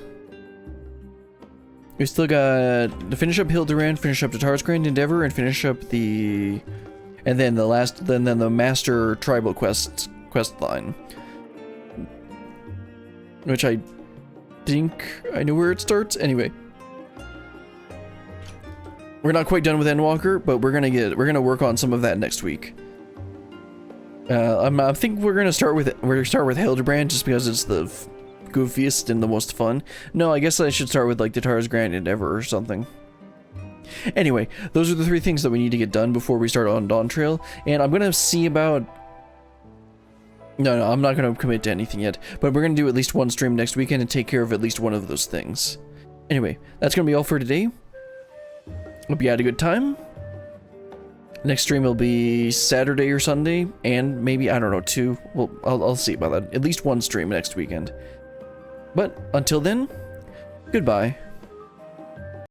finish up Hildebrand, finish up Tatar's Grand Endeavor, and finish up the the Master Tribal quest line. Which I think I know where it starts. Anyway. We're not quite done with Endwalker, but we're gonna work on some of that next week. I think we're gonna start with Hildebrand just because it's the goofiest and the most fun. No, I guess I should start with like Tatar's Grand Endeavor or something. Anyway, those are the 3 things that we need to get done before we start on Dawn Trail, and I'm gonna see about. No, I'm not gonna commit to anything yet, but we're gonna do at least one stream next weekend and take care of at least one of those things. Anyway, that's gonna be all for today. Hope you had a good time. Next stream will be Saturday or Sunday, and maybe, I don't know, 2. Well, I'll see about that. At least one stream next weekend. But until then, goodbye.